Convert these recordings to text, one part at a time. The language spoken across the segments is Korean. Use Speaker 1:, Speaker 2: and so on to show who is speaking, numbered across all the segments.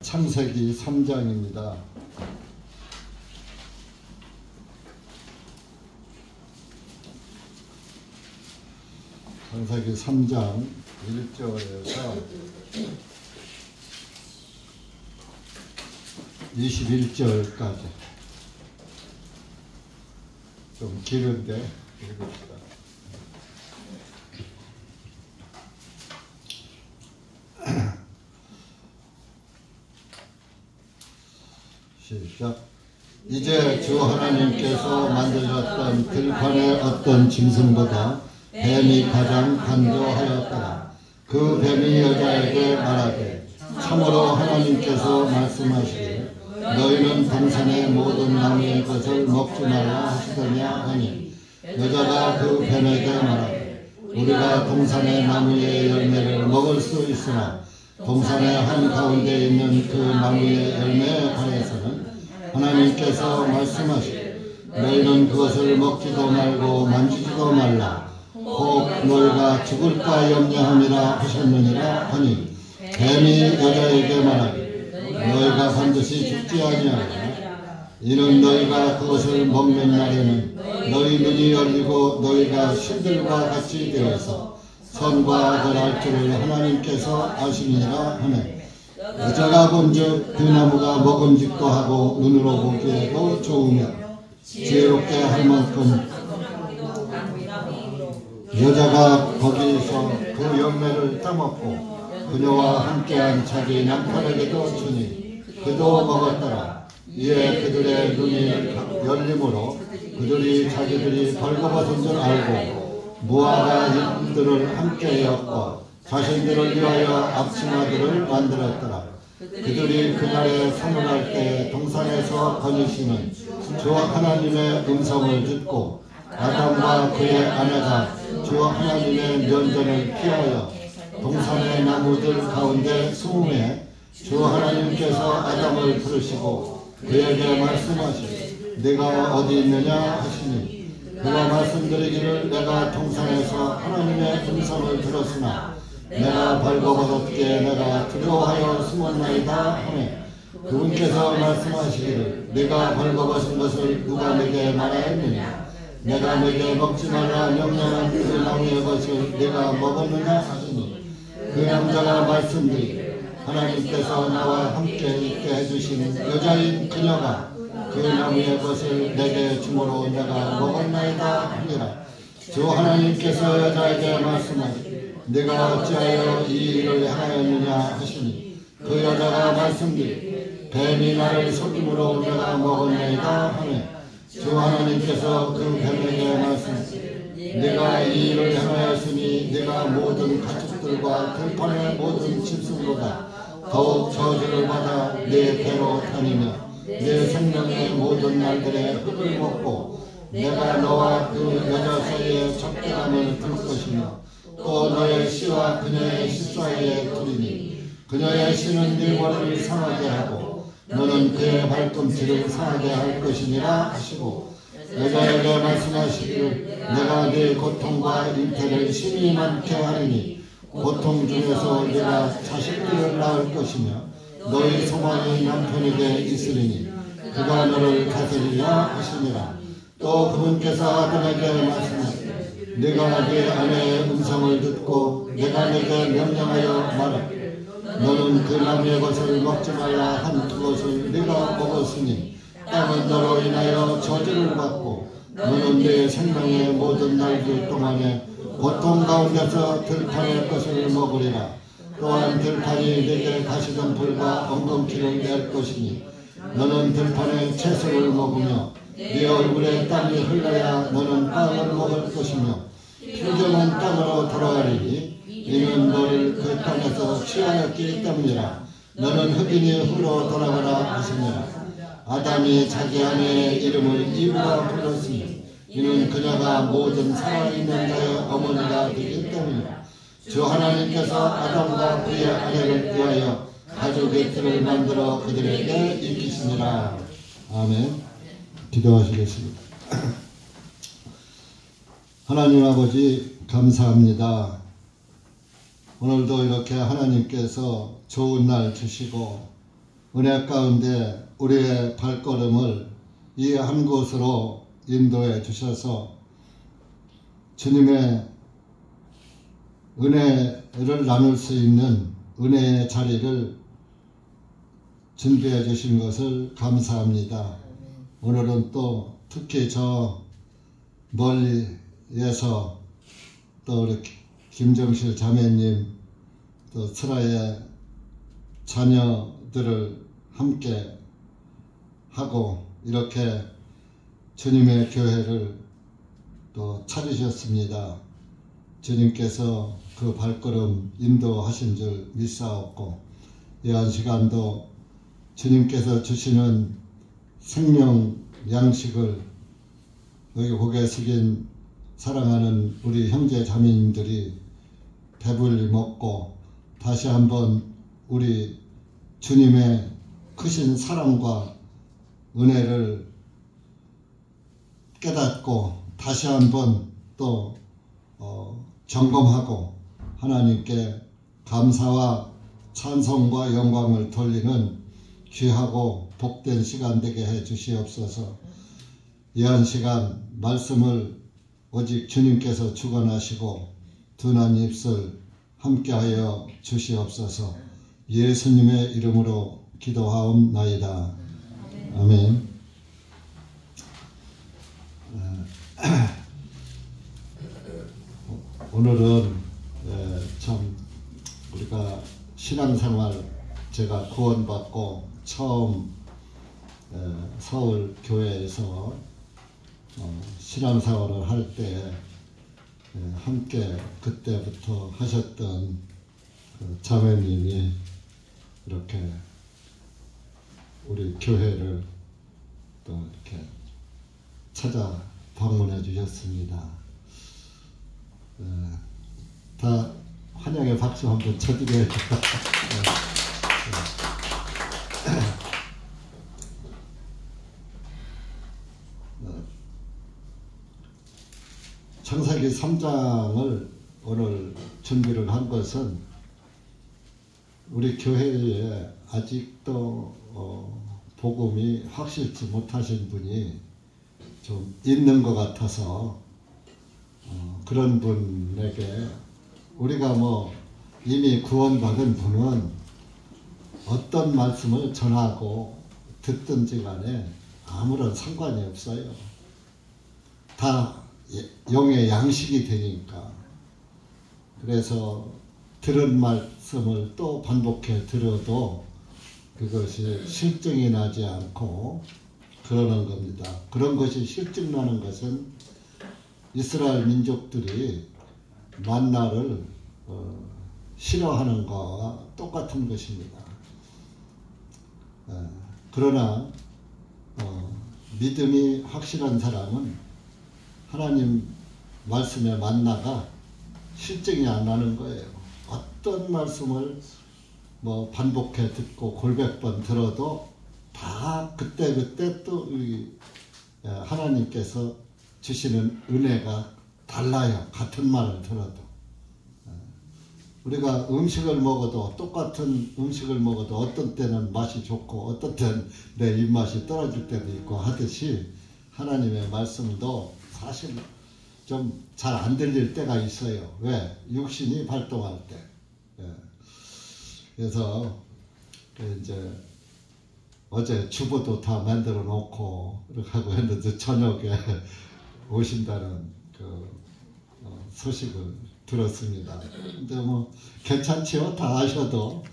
Speaker 1: 창세기 3장입니다. 창세기 3장 1절에서 21절까지 좀 길은데 읽읍시다. 시작. 이제 주 하나님께서 만드셨던 들판의 어떤 짐승보다 뱀이 가장 간교하였더라. 그 뱀이 여자에게 말하되 참으로 하나님께서 말씀하시기를 너희는 동산의 모든 나무의 것을 먹지 말라 하시더냐 하니 여자가 그 뱀에게 말하되 우리가 동산의 나무의 열매를 먹을 수 있으나 동산의 한가운데 있는 그 나무의 열매에 관해서는 하나님께서 말씀하시되 너희는 그것을 먹지도 말고 만지지도 말라 혹 너희가 죽을까 염려함이라 하셨느니라 하니 뱀이 여자에게 말하기를 너희가 반드시 죽지 아니하리라. 이는 너희가 그것을 먹는 날에는 너희 눈이 열리고 너희가 신들과 같이 되어서 선과 악을 알 줄을 하나님께서 아시니라 하네. 여자가 본즉 그 나무가 먹음직도 하고 눈으로 보기에도 좋으며 지혜롭게 할 만큼 여자가 거기서 그 열매를 따먹고 그녀와 함께한 자기 남편에게도 주니 그도 먹었더라. 이에 그들의 눈이 열림으로 그들이 자기들이 벌거벗은 줄 알고 무화과 잎들을 함께 엮고 자신들을 위하여 앞치마들을 만들었더라. 그들이 그날에 선언할 때 동산에서 거니시는 주 하나님의 음성을 듣고 아담과 그의 아내가 주 하나님의 면전을 피하여 동산의 나무들 가운데 숨음에 주 하나님께서 아담을 부르시고 그에게 말씀하시되 네가 어디 있느냐 하시니 그가 말씀드리기를 내가 동산에서 하나님의 음성을 들었으나 내가 벌거벗었기에 내가 두려워하여 숨었나이다 하네. 그분께서 말씀하시기를 네가 벌거벗은 것을 누가 내게 말하였느냐 내가 내게 먹지 말라 명령한 그 나무의 것을 네가 먹었느냐 하시니 그 남자가 말씀드리기를 하나님께서 나와 함께 있게 해주신 여자인 그녀가 그 나무의 것을 내게 주므로 내가 먹었나이다 하니라. 주 하나님께서 여자에게 말씀하시되 네가 어찌하여 이 일을 행하였느냐 하시니 그 여자가 말씀드리되 뱀이 나를 속임으로 내가 먹었나이다 하네. 주 하나님께서 그 뱀에게 말씀하시되 네가 이 일을 행하였으니 네가 모든 가축들과 들판의 모든 짐승보다 더욱 저주를 받아 내 배로 다니며 내 생명의 모든 날들에 흙을 먹고 내가 너와 그 여자 사이에 적대감을 둘 것이며 또 너의 씨와 그녀의 씨 사이에 두리니 그녀의 씨는 네 머리를 상하게 하고 너는 그의 발꿈치를 상하게 할 것이니라 하시고 여자에게 말씀하시기를 내가 네 고통과 잉태를 심히 많게 하리니 고통 중에서 내가 자식들을 낳을 것이며 너희 소망이 남편에게 있으리니 그가 너를 다스리라 하시니라. 또 그분께서 아담에게 말씀하시되 네가 네 아내의 음성을 듣고 내가 내게 명령하여 말하기를 너는 그 나무의 것을 먹지 말라 한 그것을 네가 먹었으니 땅은 너로 인하여 저주를 받고 너는 네 생명의 모든 날들 동안에 고통 가운데서 들판의 것을 먹으리라. 또한 들판이 내게 가시덤불과 엉겅퀴를 낼 것이니 너는 들판의 채소를 먹으며 네 얼굴에 땀이 흘러야 너는 빵을 먹을 것이며 표정은 땅으로 돌아가리니 이는 너를 그 땅에서 취하였기 때문이라. 너는 흑인이 흙으로 돌아가라 하시니라. 아담이 자기 아내의 이름을 이브라 불렀으니 이는 그녀가 모든 살아있는 자의 어머니가 되기 때문이라. 주 하나님께서 아담과 그의 아내를 위하여 가족의 틀을 만들어 그들에게 익히시니라. 아멘. 기도하시겠습니다. 하나님 아버지 감사합니다. 오늘도 이렇게 하나님께서 좋은 날 주시고 은혜 가운데 우리의 발걸음을 이 한 곳으로 인도해 주셔서 주님의 은혜를 나눌 수 있는 은혜의 자리를 준비해 주신 것을 감사합니다. 오늘은 또 특히 저 멀리에서 또 우리 김정실 자매님 또 슬아의 자녀들을 함께 하고 이렇게 주님의 교회를 또 차리셨습니다. 주님께서 그 발걸음 인도하신 줄 믿사옵고 이 한 시간도 주님께서 주시는 생명 양식을 여기 고개 숙인 사랑하는 우리 형제 자매님들이 배불리 먹고 다시 한번 우리 주님의 크신 사랑과 은혜를 깨닫고 다시 한번 또 점검하고 하나님께 감사와 찬송과 영광을 돌리는 귀하고 복된 시간 되게 해 주시옵소서. 이 한 시간 말씀을 오직 주님께서 주관하시고 둔한 입술 함께하여 주시옵소서. 예수님의 이름으로 기도하옵나이다. 아멘. 오늘은 참 우리가 신앙생활 제가 구원받고 처음 서울 교회에서 신앙생활을 할 때 함께 그때부터 하셨던 그 자매님이 이렇게 우리 교회를 또 이렇게 찾아 방문해 주셨습니다. 다 환영의 박수 한번 쳐드려야죠. 창세기 3장을 오늘 준비를 한 것은 우리 교회에 아직도 복음이 확실치 못하신 분이 좀 있는 것 같아서 그런 분에게 우리가 뭐 이미 구원받은 분은 어떤 말씀을 전하고 듣든지 간에 아무런 상관이 없어요. 다 영의 양식이 되니까. 그래서 들은 말씀을 또 반복해 들어도 그것이 실증이 나지 않고 그러는 겁니다. 그런 것이 실증나는 것은 이스라엘 민족들이 만나를 싫어하는 것과 똑같은 것입니다. 그러나 믿음이 확실한 사람은 하나님 말씀의 만나가 실증이 안 나는 거예요. 어떤 말씀을 뭐 반복해 듣고 골백 번 들어도 다 그때그때 또 하나님께서 주시는 은혜가 달라요. 같은 말을 들어도. 우리가 음식을 먹어도 똑같은 음식을 먹어도 어떤 때는 맛이 좋고 어떤 때는 내 입맛이 떨어질 때도 있고 하듯이 하나님의 말씀도 사실 좀 잘 안 들릴 때가 있어요. 왜? 육신이 발동할 때. 그래서 이제 어제 주보도 다 만들어 놓고 이렇게 하고 했는데 저녁에 오신다는 그 소식을 들었습니다. 근데 뭐 괜찮지요? 다 하셔도.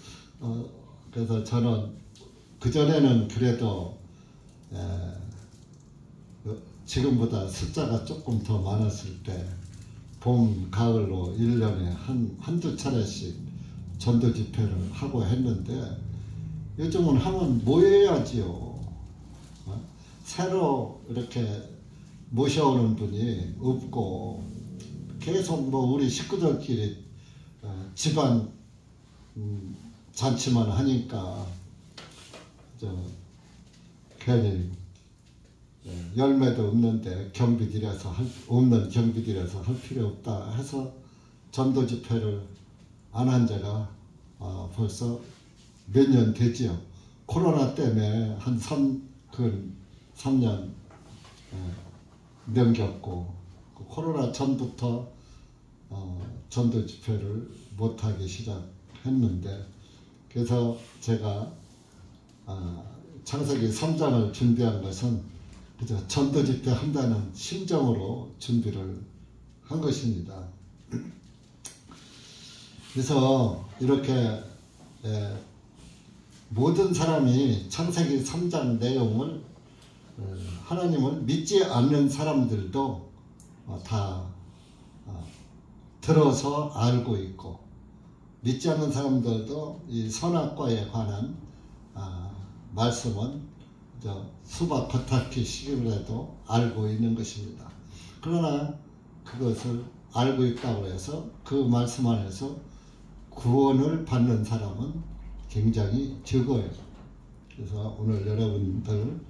Speaker 1: 그래서 저는 그전에는 그래도 지금보다 숫자가 조금 더 많았을 때 봄, 가을로 1년에 한두 차례씩 전도 집회를 하고 했는데 요즘은 하면 모여야지요. 새로 이렇게 모셔오는 분이 없고 계속 뭐 우리 식구들끼리 집안 잔치만 하니까 괜히 열매도 없는데 경비들여서 없는 경비들여서 할 필요 없다 해서 전도 집회를 안 한 지가 벌써 몇 년 되지요. 코로나 때문에 한 3년 넘겼고, 코로나 전부터 전도 집회를 못하기 시작했는데, 그래서 제가 창세기 3장을 준비한 것은 그저 전도 집회 한다는 심정으로 준비를 한 것입니다. 그래서 이렇게 모든 사람이 창세기 3장 내용을 하나님을 믿지 않는 사람들도 다 들어서 알고 있고, 믿지 않는 사람들도 이 선악과에 관한 말씀은 수박 겉핥기 시기라도 알고 있는 것입니다. 그러나 그것을 알고 있다고 해서 그 말씀 안에서 구원을 받는 사람은 굉장히 적어요. 그래서 오늘 여러분들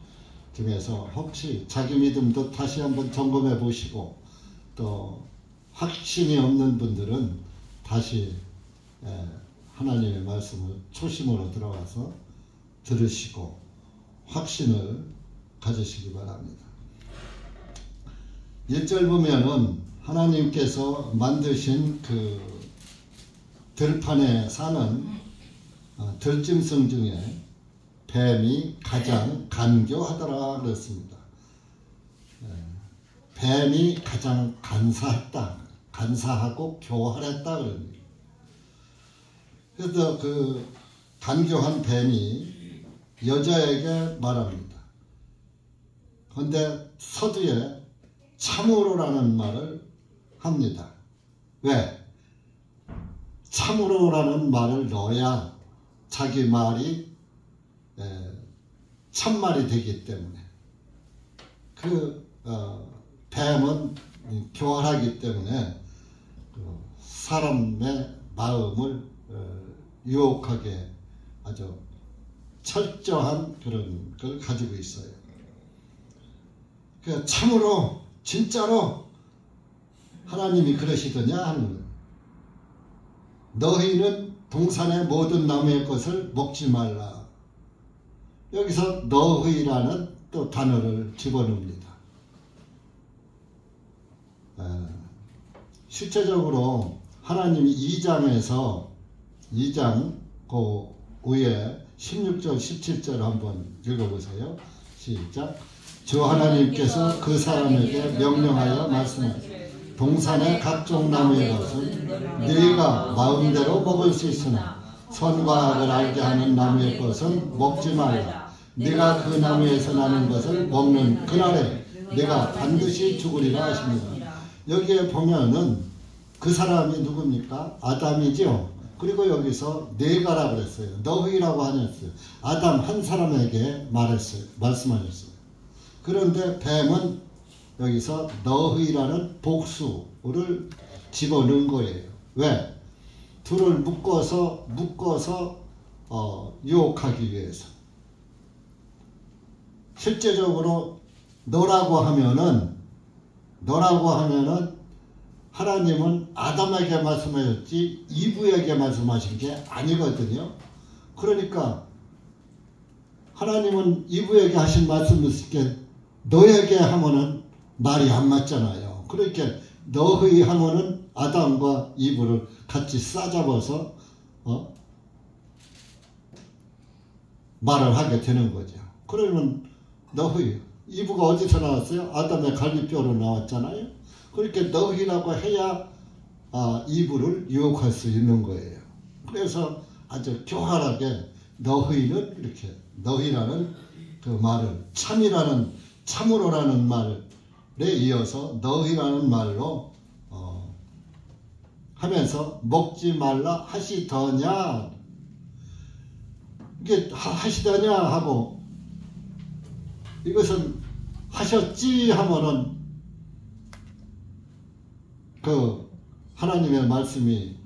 Speaker 1: 중에서 혹시 자기 믿음도 다시 한번 점검해 보시고, 또 확신이 없는 분들은 다시 하나님의 말씀을 초심으로 들어가서 들으시고 확신을 가지시기 바랍니다. 1절 보면은 하나님께서 만드신 그 들판에 사는 들짐승 중에 뱀이 가장 간교하더라 그랬습니다. 뱀이 가장 간사하고 교활했다 그럽니다. 그래서 그 간교한 뱀이 여자에게 말합니다. 그런데 서두에 참으로라는 말을 합니다. 왜? 참으로라는 말을 넣어야 자기 말이 참말이 되기 때문에. 뱀은 교활하기 때문에 사람의 마음을 유혹하게 아주 철저한 그런 걸 가지고 있어요. 참으로 진짜로 하나님이 그러시더냐 하는 거예요. 너희는 동산의 모든 나무의 것을 먹지 말라. 여기서 너희라는 또 단어를 집어넣습니다. 실제적으로 하나님이 2장 그 위에 16절 17절 한번 읽어보세요. 시작. 주 하나님께서 그 사람에게 명령하여 말씀하시되 동산의 각종 나무의 것은 네가 마음대로 먹을 수 있으나 선과 악을 알게 하는 나무의 것은 먹지 말라. 네가 그 나무에서 나는 것을 먹는 그날에 네가 반드시 죽으리라 하십니다. 여기에 보면은 그 사람이 누굽니까? 아담이죠. 그리고 여기서 네가라고 그랬어요. 너희라고 하셨어요. 아담 한 사람에게 말씀하셨어요. 그런데 뱀은 여기서 너희라는 복수를 집어넣은 거예요. 왜? 둘을 묶어서 유혹하기 위해서. 실제적으로 너라고 하면은 하나님은 아담에게 말씀하셨지 이브에게 말씀하신 게 아니거든요. 그러니까 하나님은 이브에게 하신 말씀을 너에게 하면은 말이 안 맞잖아요. 그러니까 너희 하면은 아담과 이브를 같이 싸잡아서 말을 하게 되는 거죠. 그러면 너희 이브가 어디서 나왔어요? 아담의 갈비뼈로 나왔잖아요. 그렇게 너희라고 해야 이브를 유혹할 수 있는 거예요. 그래서 아주 교활하게 너희는 이렇게 너희라는 그 말을 참으로라는 말에 이어서 너희라는 말로 하면서 먹지 말라 하시더냐. 이게 하시더냐 하고 이것은 하셨지 하면은 그 하나님의 말씀이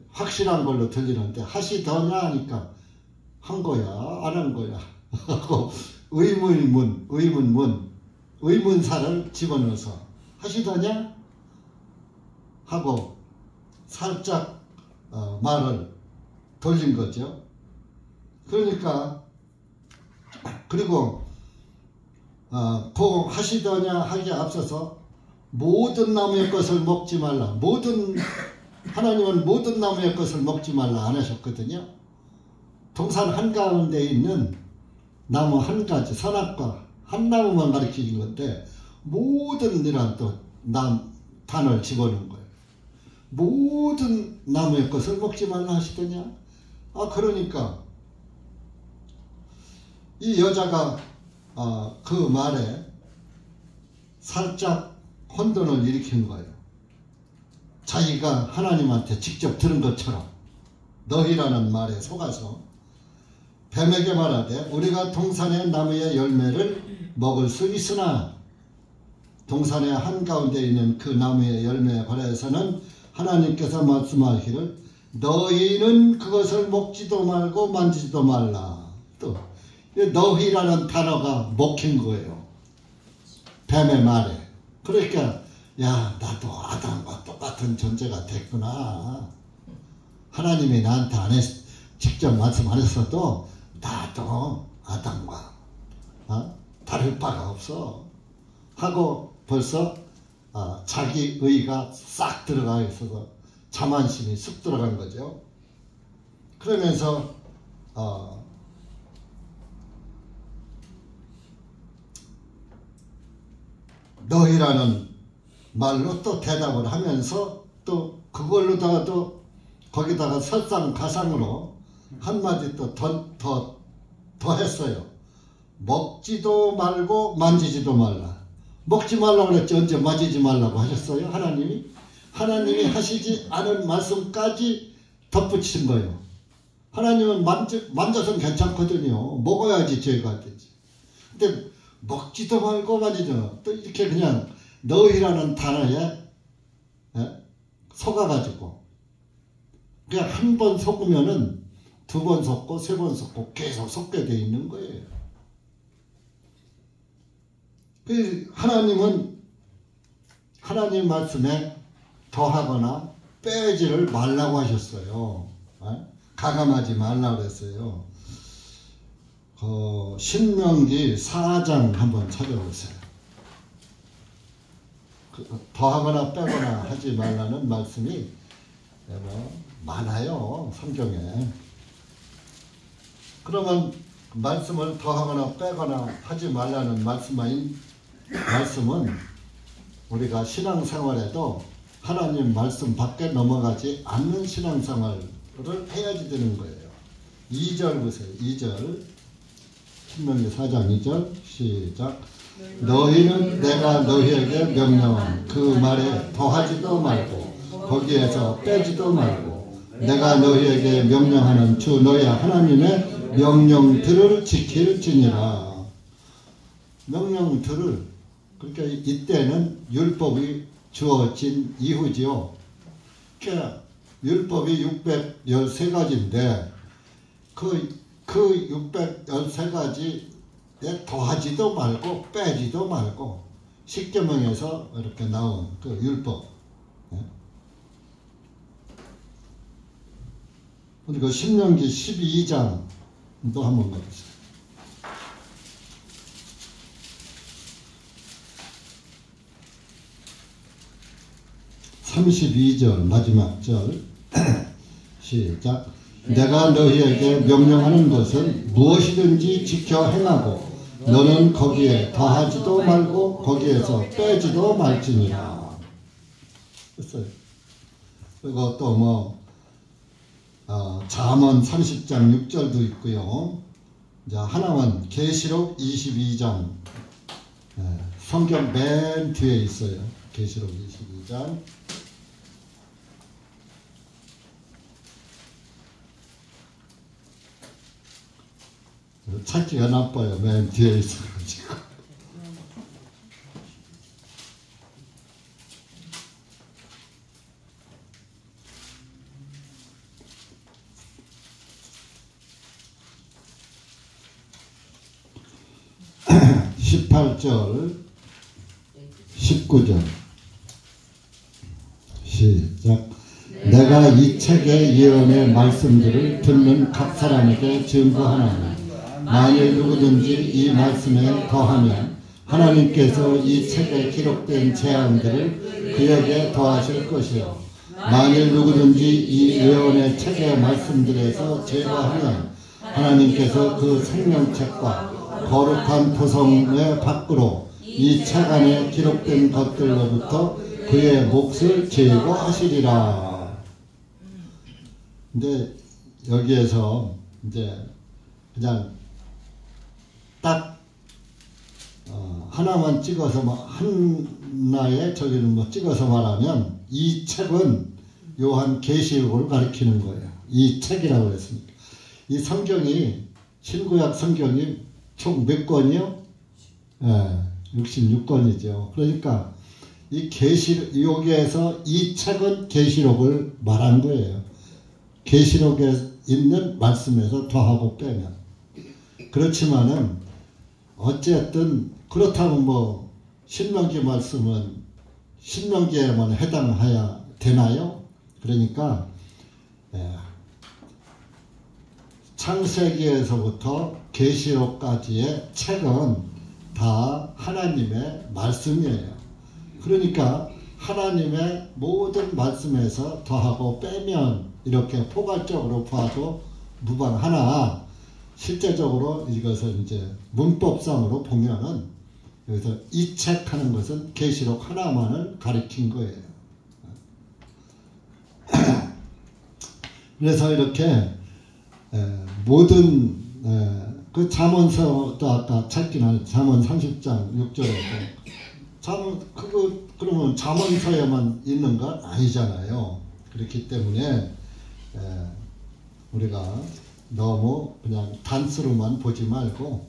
Speaker 1: 확실한 걸로 들리는데 하시더냐 하니까 한 거야 안 한 거야 하고 의문사를 집어넣어서 하시더냐 하고 살짝 말을 돌린 거죠. 그러니까 그리고 하시더냐 하기에 앞서서 모든 나무의 것을 먹지 말라. 하나님은 모든 나무의 것을 먹지 말라 안 하셨거든요. 동산 한가운데 있는 나무 한 가지, 선악과 한 나무만 가리키는 건데 모든 이란 또 단을 집어넣은 거예요. 모든 나무의 것을 먹지 말라 하시더냐. 그러니까 이 여자가 그 말에 살짝 혼돈을 일으킨 거예요. 자기가 하나님한테 직접 들은 것처럼 너희라는 말에 속아서 뱀에게 말하되 우리가 동산의 나무의 열매를 먹을 수 있으나 동산의 한가운데 있는 그 나무의 열매에 관해서는 하나님께서 말씀하시기를 너희는 그것을 먹지도 말고 만지지도 말라. 또 너희라는 단어가 먹힌 거예요. 뱀의 말에. 그러니까 나도 아담과 똑같은 존재가 됐구나. 하나님이 나한테 직접 말씀 안 했어도 나도 아담과 다를 바가 없어 하고 벌써 자기 의가 싹 들어가 있어서 자만심이 쑥 들어간 거죠. 그러면서 너희라는 말로 또 대답을 하면서 또 그걸로다가 또 거기다가 설상가상으로 한마디 또 더 했어요. 먹지도 말고 만지지도 말라. 먹지 말라고 그랬지 언제 만지지 말라고 하셨어요? 하나님이 하시지 않은 말씀까지 덧붙인 거예요. 하나님은 만져서는 괜찮거든요. 먹어야지 죄가 되지. 근데 먹지도 말고 만지죠. 또 이렇게 그냥 너희라는 단어에 속아가지고 그냥 한 번 속으면은 두 번 속고 세 번 속고 계속 속게 돼 있는 거예요. 하나님은 하나님 말씀에 더하거나 빼지를 말라고 하셨어요. 가감하지 말라고 그랬어요. 신명기 4장 한번 찾아보세요. 더하거나 빼거나 하지 말라는 말씀이 많아요, 성경에. 그러면 말씀을 더하거나 빼거나 하지 말라는 말씀은 우리가 신앙생활에도 하나님 말씀 밖에 넘어가지 않는 신앙생활을 해야지 되는 거예요. 2절 보세요. 2절 신명기 4장 2절 시작. 너희는 내가 너희에게 명령한 그 말에 더하지도 말고 거기에서 빼지도 말고 내가 너희에게 명령하는 주 너희 하나님의 명령들을 지킬지니라. 명령들을, 그러니까 이때는 율법이 주어진 이후지요. 그러니까 율법이 613가지인데 그 613가지에 더하지도 말고 빼지도 말고 십계명에서 이렇게 나온 그 율법. 그리고 신명기 12장도 한번 가보세요. 32절 마지막 절 시작. 내가 너희에게 명령하는 것은 무엇이든지 지켜 행하고 너는 거기에 더하지도 말고 거기에서 빼지도 말지니라. 됐어요. 그리고 또 잠언 30장 6절도 있고요. 자, 하나만 계시록 22장 성경 맨 뒤에 있어요. 계시록 22장 찾기가 나빠요. 맨 뒤에 있어가지고. (18절) (19절) 시작. 내가 이 책의 예언의 말씀들을 듣는 각 사람에게 증거하나니 만일 누구든지 이 말씀에 더하면 하나님께서 이 책에 기록된 재앙들을 그에게 더하실 것이요 만일 누구든지 이 예언의 책의 말씀들에서 제거하면 하나님께서 그 생명책과 거룩한 토성의 밖으로 이 책 안에 기록된 것들로부터 그의 몫을 제거하시리라. 근데 여기에서 이제 그냥 딱 하나만 찍어서 하나에 저기는 뭐 찍어서 말하면 이 책은 요한 계시록을 가리키는 거예요. 이 책이라고 했으니까. 이 성경이 신구약 성경이 총 몇 권이요? 66권이죠. 그러니까 이 여기에서 이 책은 계시록을 말한 거예요. 계시록에 있는 말씀에서 더하고 빼면. 그렇지만은 어쨌든 그렇다고 뭐 신명기 말씀은 신명기에만 해당해야 되나요? 그러니까 창세기에서부터 계시록까지의 책은 다 하나님의 말씀이에요. 그러니까 하나님의 모든 말씀에서 더하고 빼면 이렇게 포괄적으로 봐도 무방하나 실제적으로 이것을 이제 문법상으로 보면은 여기서 이 책 하는 것은 계시록 하나만을 가리킨 거예요. 그래서 이렇게 모든 그 잠언서도 아까 찾기는 잠언 30장 6절에 그러면 잠언서에만 있는 건 아니잖아요. 그렇기 때문에 우리가 너무 그냥 단수로만 보지 말고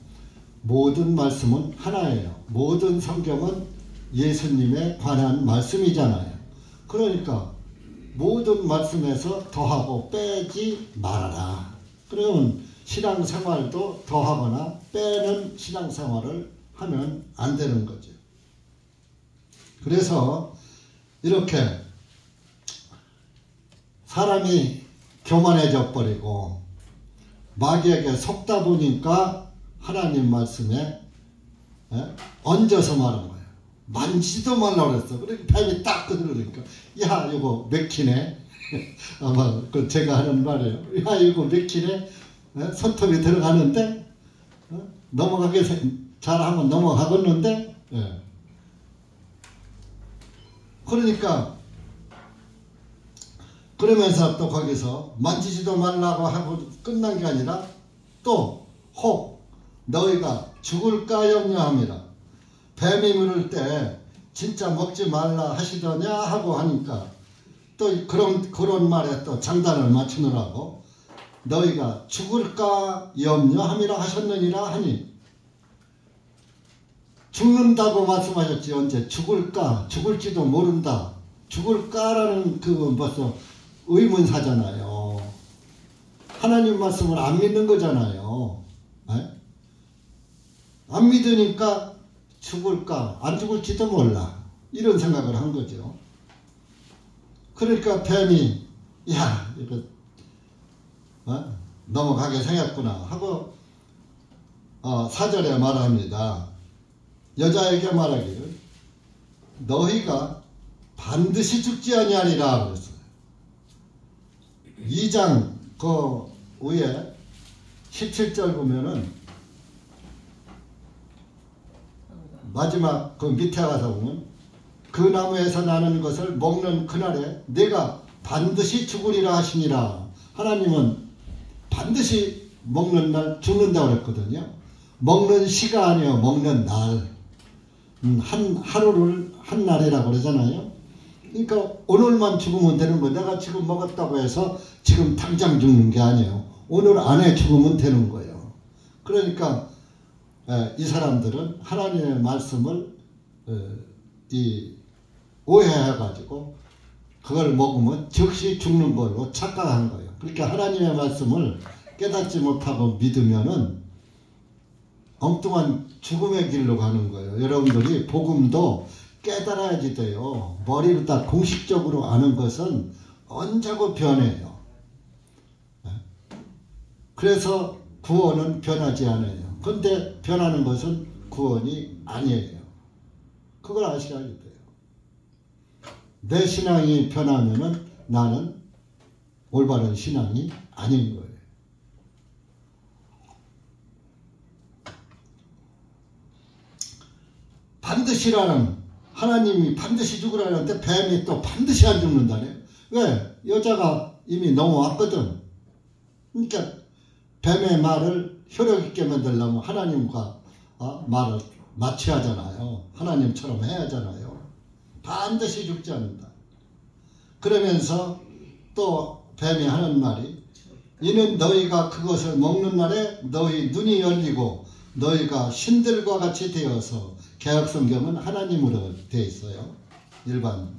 Speaker 1: 모든 말씀은 하나예요. 모든 성경은 예수님에 관한 말씀이잖아요. 그러니까 모든 말씀에서 더하고 빼지 말아라. 그러면 신앙생활도 더하거나 빼는 신앙생활을 하면 안 되는 거죠. 그래서 이렇게 사람이 교만해져 버리고 마귀에게 속다 보니까 하나님 말씀에 얹어서 말한 거예요. 만지지도 말라고 그랬어. 그러니까 뱀이 딱 그러니까 야 이거 맥히네. 아마 그 제가 하는 말이에요. 야 이거 맥히네. 손톱이 들어가는데 넘어가게 잘하면 넘어가겠는데. 그러니까 그러면서 또 거기서 만지지도 말라고 하고 끝난 게 아니라 또 혹 너희가 죽을까 염려함이라. 뱀이 물을 때 진짜 먹지 말라 하시더냐 하고 하니까 또 그런 말에 또 장단을 맞추느라고 너희가 죽을까 염려함이라 하셨느니라 하니 죽는다고 말씀하셨지 언제 죽을까 죽을지도 모른다 죽을까라는 그 벌써 의문사잖아요. 하나님 말씀을 안 믿는 거잖아요. 안 믿으니까 죽을까 안 죽을지도 몰라 이런 생각을 한 거죠. 그러니까 뱀이 야 이거 넘어가게 생겼구나 하고 4절에 말합니다. 여자에게 말하기를 너희가 반드시 죽지 아니하리라 그랬어요. 2장 그 위에 17절 보면은 마지막 그 밑에 가서 보면 그 나무에서 나는 것을 먹는 그날에 내가 반드시 죽으리라 하시니라. 하나님은 반드시 먹는 날 죽는다고 그랬거든요. 먹는 시가 아니에요. 먹는 날. 하루를 한 날이라고 그러잖아요. 그러니까 오늘만 죽으면 되는 거예요. 내가 지금 먹었다고 해서 지금 당장 죽는 게 아니에요. 오늘 안에 죽으면 되는 거예요. 그러니까 이 사람들은 하나님의 말씀을 오해해가지고 그걸 먹으면 즉시 죽는 걸로 착각한 거예요. 그러니까 하나님의 말씀을 깨닫지 못하고 믿으면은 엉뚱한 죽음의 길로 가는 거예요. 여러분들이 복음도 깨달아야지 돼요. 머리로 딱 공식적으로 아는 것은 언제고 변해요. 그래서 구원은 변하지 않아요. 근데 변하는 것은 구원이 아니에요. 그걸 아셔야 돼요. 내 신앙이 변하면은 나는 올바른 신앙이 아닌 거예요. 반드시라는, 하나님이 반드시 죽으라는데 뱀이 또 반드시 안 죽는다네요. 왜? 여자가 이미 넘어왔거든. 그러니까 뱀의 말을 효력 있게 만들려면 하나님과 말을 마취하잖아요. 하나님처럼 해야 하잖아요. 반드시 죽지 않는다. 그러면서 또 뱀이 하는 말이, 이는 너희가 그것을 먹는 날에 너희 눈이 열리고 너희가 신들과 같이 되어서, 개혁성경은 하나님으로 되어 있어요. 일반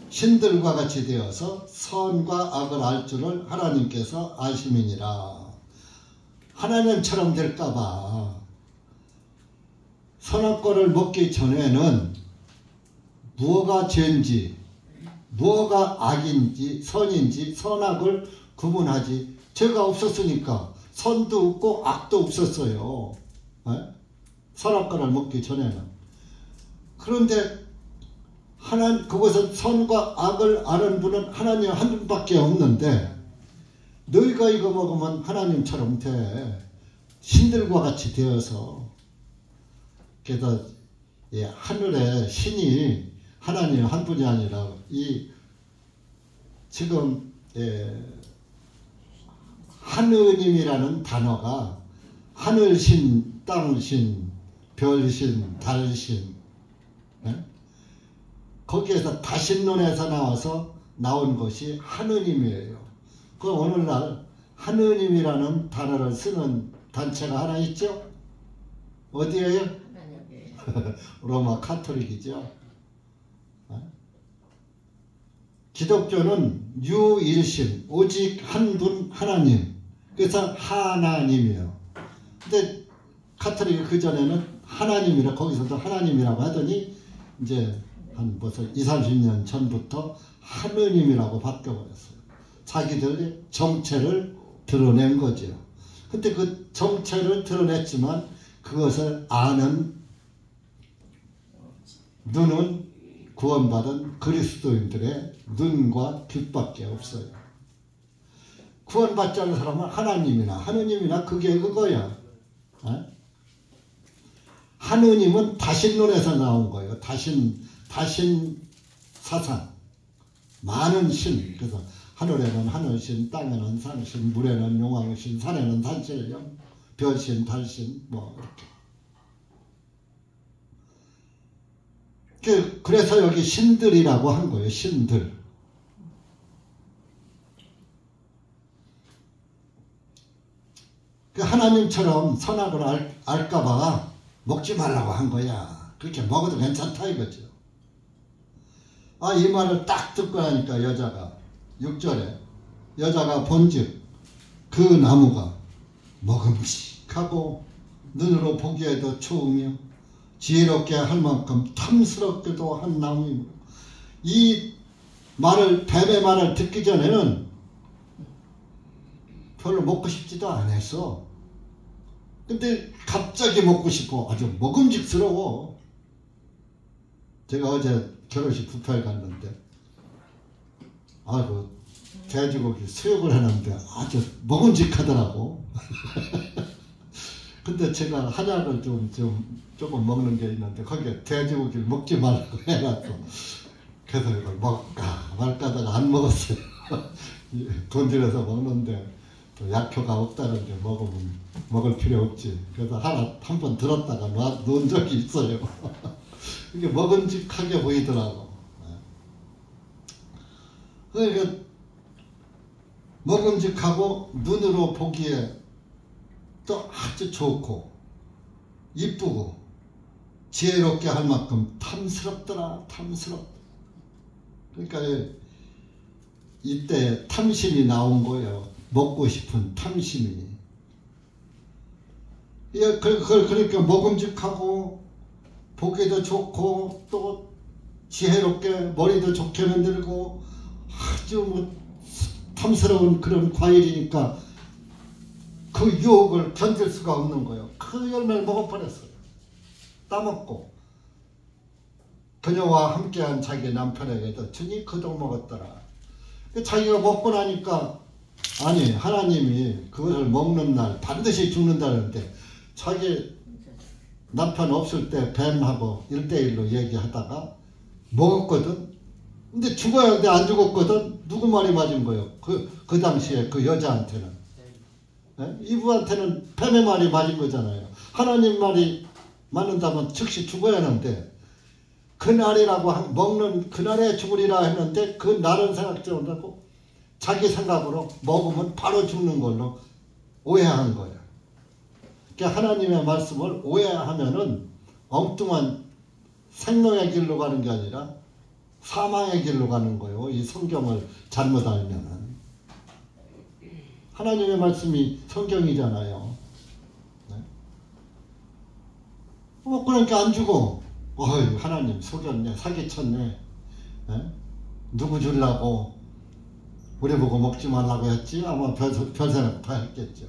Speaker 1: 신들과 같이 되어서 선과 악을 알 줄을 하나님께서 아심이니라. 하나님처럼 될까봐 선악과를 먹기 전에는 무엇가 죄인지 무엇가 악인지 선인지 선악을 구분하지, 죄가 없었으니까 선도 없고 악도 없었어요. 선악과를 먹기 전에는. 그런데 그것은 선과 악을 아는 분은 하나님 한 분밖에 없는데, 너희가 이거 먹으면 하나님처럼 돼. 신들과 같이 되어서. 그래서 하늘의 신이 하나님 한 분이 아니라, 지금 하느님이라는 단어가 하늘신, 땅신, 별신, 달신, 거기에서 다신론에서 나와서 나온 것이 하느님이에요. 그 오늘날 하느님이라는 단어를 쓰는 단체가 하나 있죠? 어디에요? 로마 카톨릭이죠. 기독교는 유일신, 오직 한 분 하나님. 그래서 하나님이에요. 근데 카톨릭이 그전에는 하나님이라, 거기서도 하나님이라고 하더니 이제 한 벌써 20, 30년 전부터 하느님이라고 바뀌어버렸어요. 자기들의 정체를 드러낸 거죠. 근데 그 정체를 드러냈지만 그것을 아는 눈은 구원받은 그리스도인들의 눈과 귀밖에 없어요. 구원받지 않은 사람은 하나님이나 하느님이나 그게 그거야. 하느님은 다신론에서 나온 거예요. 다신 사상, 많은 신. 그래서 하늘에는 하늘신, 땅에는 산신, 물에는 용왕신, 산에는 산신령, 별신, 달신, 뭐 이렇게. 그래서 여기 신들이라고 한 거예요. 신들. 하나님처럼 선악을 알까봐 먹지 말라고 한 거야. 그렇게 먹어도 괜찮다 이거죠. 이 말을 딱 듣고 나니까 여자가 6절에 여자가 본즉 그 나무가 먹음직하고 눈으로 보기에도 좋으며 지혜롭게 할 만큼 탐스럽게도 한 나무이므로. 이 말을, 뱀의 말을 듣기 전에는 별로 먹고 싶지도 않았어. 근데 갑자기 먹고 싶어. 아주 먹음직스러워. 제가 어제 결혼식 뷔페에 갔는데 그 돼지고기 수육을 해놨는데 아주 먹음직하더라고. 근데 제가 한약을 조금 먹는 게 있는데 거기에 돼지고기를 먹지 말라고 해놨어. 그래서 이걸 먹을까 말까 하다가 안 먹었어요. 돈 들여서 먹는데 또 약효가 없다는데 먹을 필요 없지. 그래서 한 번 들었다가 놓은 적이 있어요. 이게 먹음직하게 보이더라고. 그러니까 먹음직하고 눈으로 보기에 또 아주 좋고 이쁘고 지혜롭게 할 만큼 탐스럽더라. 탐스럽다. 그러니까 이때 탐심이 나온 거예요. 먹고 싶은 탐심이. 그러니까 먹음직하고 보기도 좋고 또 지혜롭게 머리도 좋게 만들고 아주 뭐 탐스러운 그런 과일이니까 그 유혹을 견딜 수가 없는 거예요. 그 열매를 먹어버렸어요. 따먹고 그녀와 함께한 자기 남편에게도 주니 그도 먹었더라. 자기가 먹고 나니까 아니 하나님이 그것을 먹는 날 반드시 죽는다는데 자기 남편 없을 때 뱀하고 1대1로 얘기하다가 먹었거든. 근데 죽어야 하는데 안 죽었거든. 누구 말이 맞은 거예요? 그 당시에 그 여자한테는. 네? 이브한테는 뱀의 말이 맞은 거잖아요. 하나님 말이 맞는다면 즉시 죽어야 하는데 그날이라고 먹는 그날에 죽으리라 했는데 그 날은 생각지 못하고 자기 생각으로 먹으면 바로 죽는 걸로 오해한 거예요. 그러니까 하나님의 말씀을 오해하면은 엉뚱한 생명의 길로 가는 게 아니라 사망의 길로 가는 거예요. 이 성경을 잘못 알면은. 하나님의 말씀이 성경이잖아요. 네? 그러니까 안 죽어. 어이, 하나님 속였네, 사기쳤네. 네? 누구 주려고 우리 보고 먹지 말라고 했지? 아마 별생각 다 했겠죠.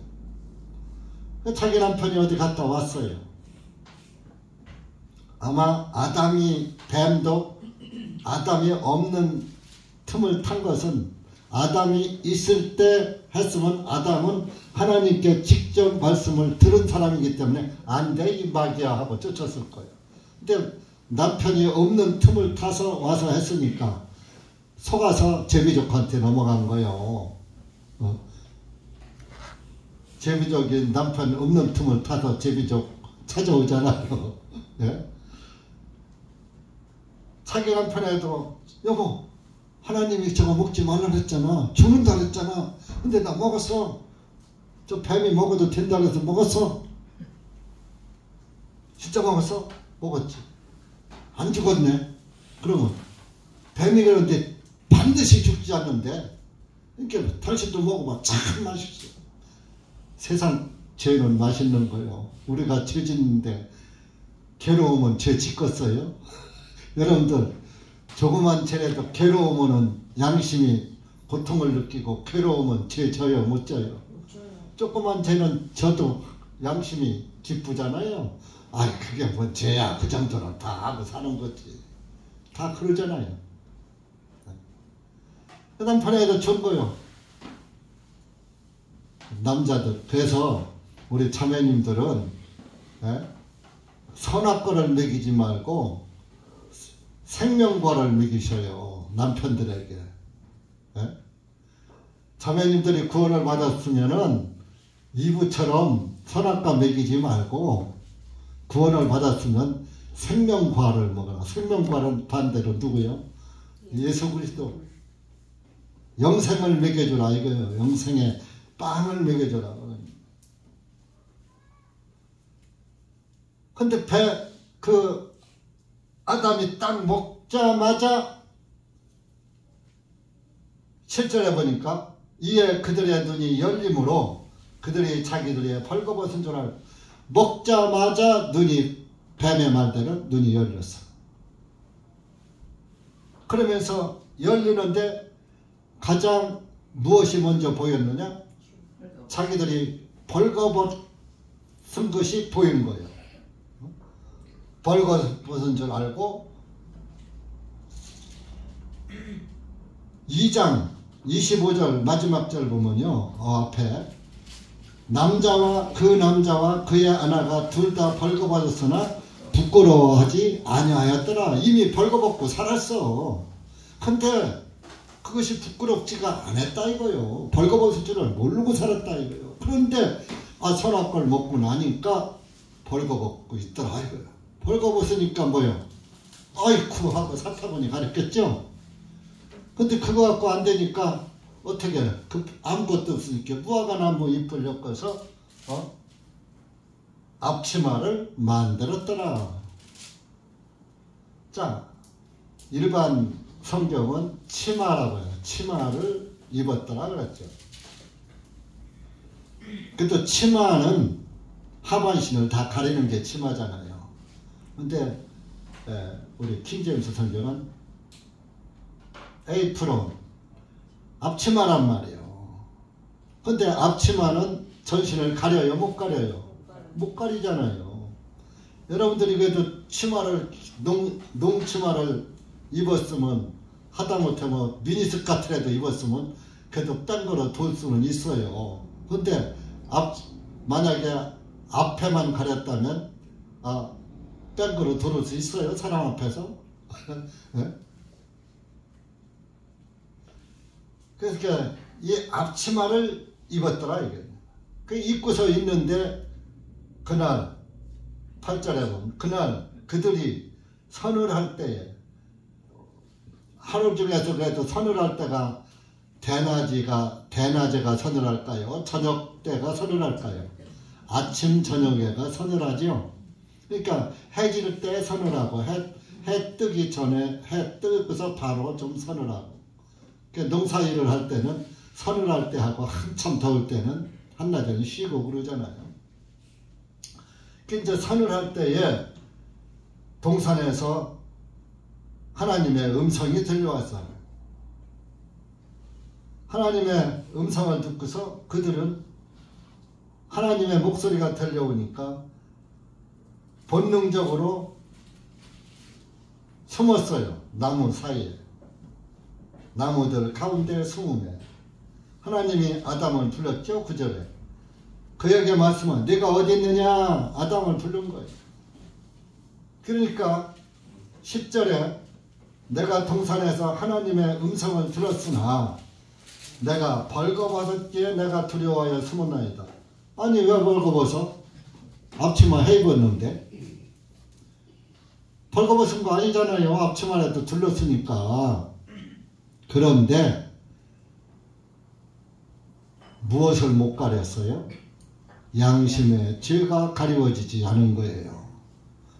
Speaker 1: 자기 남편이 어디 갔다 왔어요. 아마 뱀도 아담이 없는 틈을 탄 것은 아담이 있을 때 했으면 아담은 하나님께 직접 말씀을 들은 사람이기 때문에 안 돼 이 마귀야 하고 쫓았을 거예요. 근데 남편이 없는 틈을 타서 와서 했으니까 속아서 제비족한테 넘어간 거예요. 제비족이 남편 없는 틈을 타서 제비족 찾아오잖아요. 예? 자기 남편에도 여보 하나님이 저거 먹지 말라 그랬잖아. 죽는다 그랬잖아. 근데 나 먹었어. 저 뱀이 먹어도 된다 그래서 먹었어. 진짜 먹었어? 먹었지. 안 죽었네. 그러면 뱀이 그런데 반드시 죽지 않는데 그러니까 당신도 먹어봐. 참 맛있어. 세상 죄는 맛있는 거예요. 우리가 죄 짓는데 괴로우면 죄 짓겠어요? 여러분들 조그만 죄라도 괴로우면은 양심이 고통을 느끼고 괴로우면 죄 져요? 못 져요? 조그만 죄는 저도 양심이 기쁘잖아요. 아 그게 뭐 죄야. 그 정도는 다 하고 사는 거지. 다 그러잖아요. 그 남편에도 준 거요. 남자들. 그래서 우리 자매님들은 선악과를 먹이지 말고 생명과를 먹이셔요. 남편들에게. 자매님들이 구원을 받았으면은 이브처럼 선악과 먹이지 말고 구원을 받았으면 생명과를 먹어라. 생명과는 반대로 누구요? 예수 그리스도. 영생을 먹여주라 이거예요. 영생의 빵을 먹여주라. 근데 아담이 딱 먹자마자 실전해 보니까 이에 그들의 눈이 열림으로 그들이 자기들의 벌거벗은 줄 알고 먹자마자 뱀의 말대로 눈이 열렸어. 그러면서 열리는데 가장 무엇이 먼저 보였느냐? 자기들이 벌거벗은 것이 보인 거예요. 벌거벗은 줄 알고 2장 25절 마지막 절 보면요. 앞에 남자와 그의 아내가 둘 다 벌거벗었으나 부끄러워하지 아니하였더라. 이미 벌거벗고 살았어. 근데 그것이 부끄럽지가 않았다 이거요. 벌거벗을 줄을 모르고 살았다 이거요. 그런데 선악과를 먹고 나니까 벌거벗고 있더라 이거요. 벌거벗으니까 뭐요? 아이쿠 하고 사타구니 가렸겠죠. 근데 그거 갖고 안 되니까 어떻게 아무것도 없으니까 무화과나무 잎을 엮어서 앞치마를 만들었더라. 자, 일반 성경은 치마라고 해요. 치마를 입었더라 그랬죠. 그래도 치마는 하반신을 다 가리는 게 치마잖아요. 근데 우리 킹제임스 성경은 에이프론, 앞치마란 말이에요. 근데 앞치마는 전신을 가려요? 못 가려요? 못 가리잖아요. 여러분들이 그래도 치마를 농치마를 입었으면 하다못해 뭐 미니스커트라도 입었으면 그래도 딴 거로 돌 수는 있어요. 근데 만약에 앞에만 가렸다면 딴 거로 돌을 수 있어요? 사람 앞에서? 네? 그래서 이 앞치마를 입었더라 이게. 그 입고서 있는데 그날 8절에 보면 그날 그들이 선을 할 때에 하루 중에서 그래도 선을 할 때가 대낮에가 선을 할까요? 저녁 때가 선을 할까요? 아침 저녁에가 선을 하죠. 그러니까 해 질 때 선을 하고 해 뜨기 전에 해 뜨고서 바로 좀 선을 하고. 농사일을 할 때는 선을 할 때 하고 한참 더울 때는 한낮에는 쉬고 그러잖아요. 이제 선을 할 때에 동산에서 하나님의 음성이 들려왔어요. 하나님의 음성을 듣고서 그들은 하나님의 목소리가 들려오니까 본능적으로 숨었어요. 나무 사이에. 나무들 가운데 숨으며 하나님이 아담을 불렀죠. 9절에 그에게 말씀은 네가 어디 있느냐 아담을 부른 거예요. 그러니까 10절에 내가 동산에서 하나님의 음성을 들었으나 내가 벌거벗었기에 내가 두려워하여 숨었나이다. 아니 왜 벌거벗어? 앞치마 해 입었는데 벌거벗은 거 아니잖아요. 앞치마라도 둘렀으니까. 그런데 무엇을 못 가렸어요? 양심의 죄가 가리워지지 않은 거예요.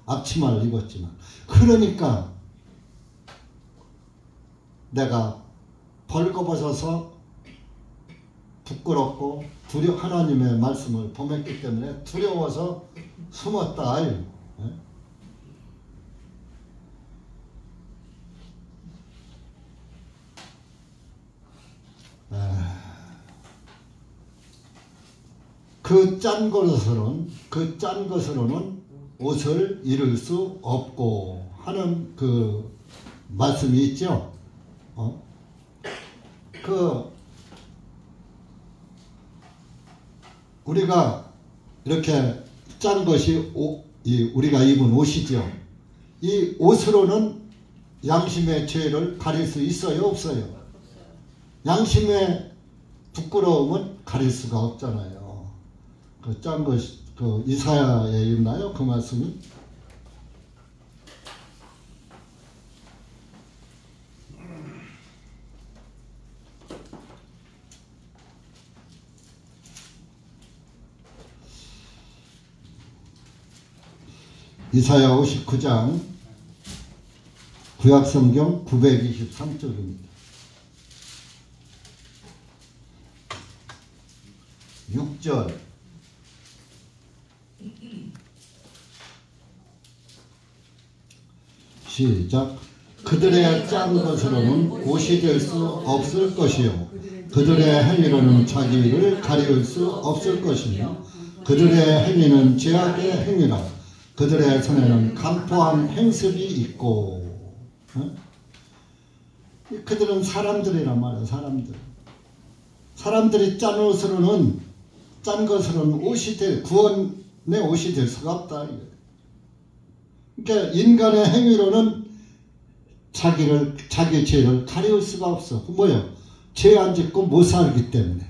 Speaker 1: 앞치마를 입었지만. 그러니까 내가 벌거벗어서 부끄럽고 하나님의 말씀을 범했기 때문에 두려워서 숨었다. 그 짠 것으로는 옷을 잃을 수 없고 하는 그 말씀이 있죠. 우리가 이렇게 짠 것이 우리가 입은 옷이죠. 이 옷으로는 양심의 죄를 가릴 수 있어요? 없어요? 양심의 부끄러움은 가릴 수가 없잖아요. 그 짠 것이 이사야에 있나요? 그 말씀이? 이사야 59장 구약성경 923쪽입니다. 6절 시작. 그들의 짠 것으로는 옷이 될 수 없을 것이요 그들의 행위로는 자기를 가리울 수 없을 것이며 그들의 행위는 죄악의 행위라 그들의 손에는 간포한 행습이 있고. 그들은 사람들이란 말이야. 사람들이 짠 것으로는 구원의 옷이 될 수가 없다. 그러니까 인간의 행위로는 자기 죄를 가리울 수가 없어. 뭐예요? 죄 안 짓고 못 살기 때문에.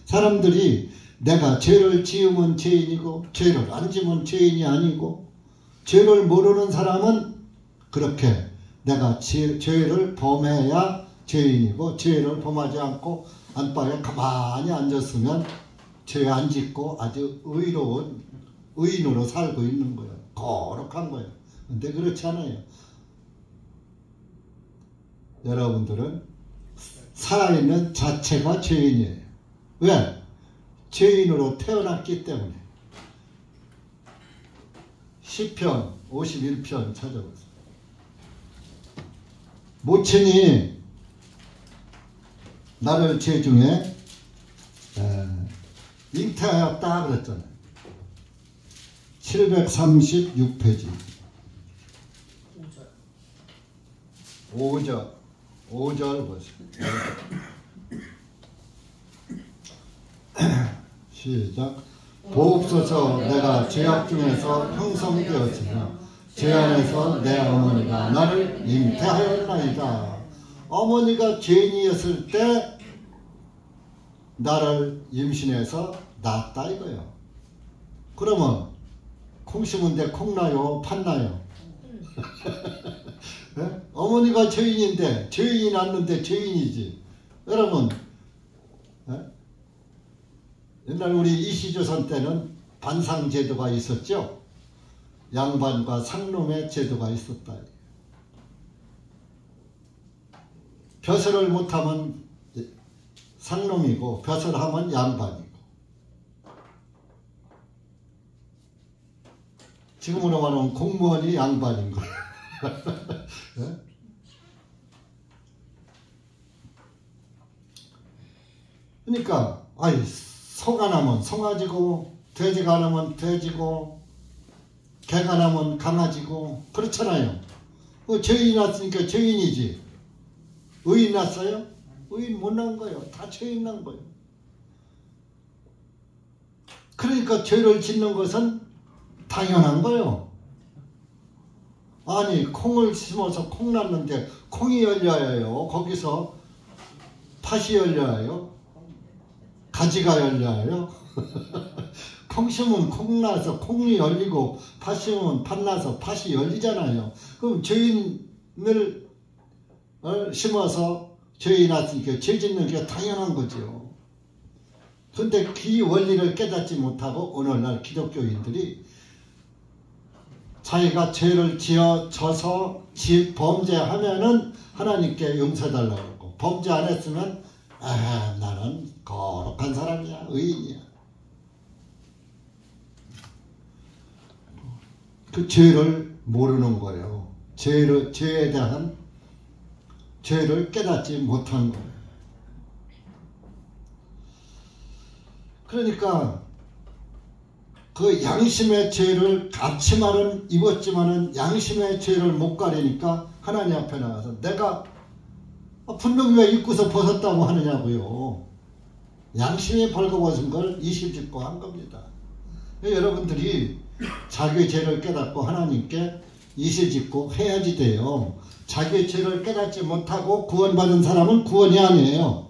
Speaker 1: 사람들이 내가 죄를 지으면 죄인이고 죄를 안 지으면 죄인이 아니고, 죄를 모르는 사람은 그렇게 내가 죄를 범해야 죄인이고, 죄를 범하지 않고 안방에 가만히 앉았으면 죄 안 짓고 아주 의로운 의인으로 살고 있는 거예요. 거룩한 거예요. 근데 그렇지 않아요. 여러분들은 살아있는 자체가 죄인이에요. 왜? 죄인으로 태어났기 때문에. 시편 51편 찾아보세요. 모친이 나를 죄 중에 잉태하였다 그랬잖아요. 736페이지 5절 보세요. 시작. 보옵소서. 내가 죄악 중에서 형성되었으며 죄 안에서 내 어머니가 나를 잉태하였나이다. 어머니가 죄인이었을 때 나를 임신해서 낳았다 이거예요. 그러면 콩 심은데 콩 나요? 팥 나요? 네? 어머니가 죄인인데 죄인이 낳는데 죄인이지. 여러분 네? 옛날 우리 이시조선 때는 반상제도가 있었죠. 양반과 상놈의 제도가 있었다. 벼슬을 못하면 상놈이고 벼슬하면 양반이고. 지금으로 말하면 공무원이 양반인 거예요. 네? 그러니까 소가 나면 송아지고 돼지가 나면 돼지고 개가 나면 강아지고 그렇잖아요. 죄인이 났으니까 죄인이지. 의인 났어요? 의인 못 난 거예요. 다 죄인 난 거예요. 그러니까 죄를 짓는 것은 당연한 거예요. 아니 콩을 심어서 콩 났는데 콩이 열려야 해요. 거기서 팥이 열려야 해요. 가지가 열려야 해요. 콩 심으면 콩 나서 콩이 열리고 팥 심으면 팥 나서 팥이 열리잖아요. 그럼 죄인을 심어서 죄인 났으니까 죄 짓는 게 당연한 거죠. 근데 그 원리를 깨닫지 못하고 오늘날 기독교인들이 자기가 죄를 지어져서 범죄하면은 하나님께 용서해달라고 하고 범죄 안 했으면 나는 거룩한 사람이야, 의인이야. 그 죄를 모르는 거예요. 죄에 대한 죄를 깨닫지 못한 거예요. 그러니까 그 양심의 죄를 앞치마는 입었지만은 양심의 죄를 못 가리니까 하나님 앞에 나가서 내가 분명히 왜 입고서 벗었다고 하느냐고요. 양심이 벌거벗은 걸 이실직고 한 겁니다. 여러분들이 자기의 죄를 깨닫고 하나님께 이실직고 해야지 돼요. 자기의 죄를 깨닫지 못하고 구원받은 사람은 구원이 아니에요.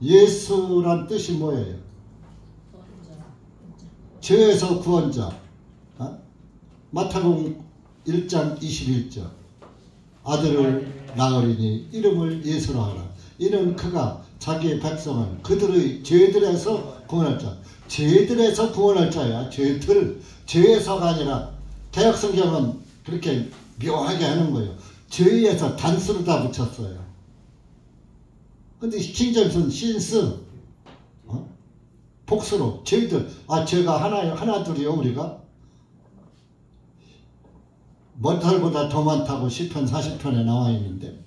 Speaker 1: 예수란 뜻이 뭐예요? 죄에서 구원자. 마태복음 1장 21절. 아들을 낳으리니 이름을 예수로 하라. 이는 그가 자기의 백성을 그들의 죄들에서 구원할 자. 죄들에서 구원할 자야. 죄에서가 아니라 개역성경은 그렇게 묘하게 하는 거예요. 죄에서 단수로 다 붙였어요. 근데 킹잼스는 신스 복수로 죄들 죄가 하나 둘이요. 우리가 먼털보다 더 많다고 시편 40편에 나와 있는데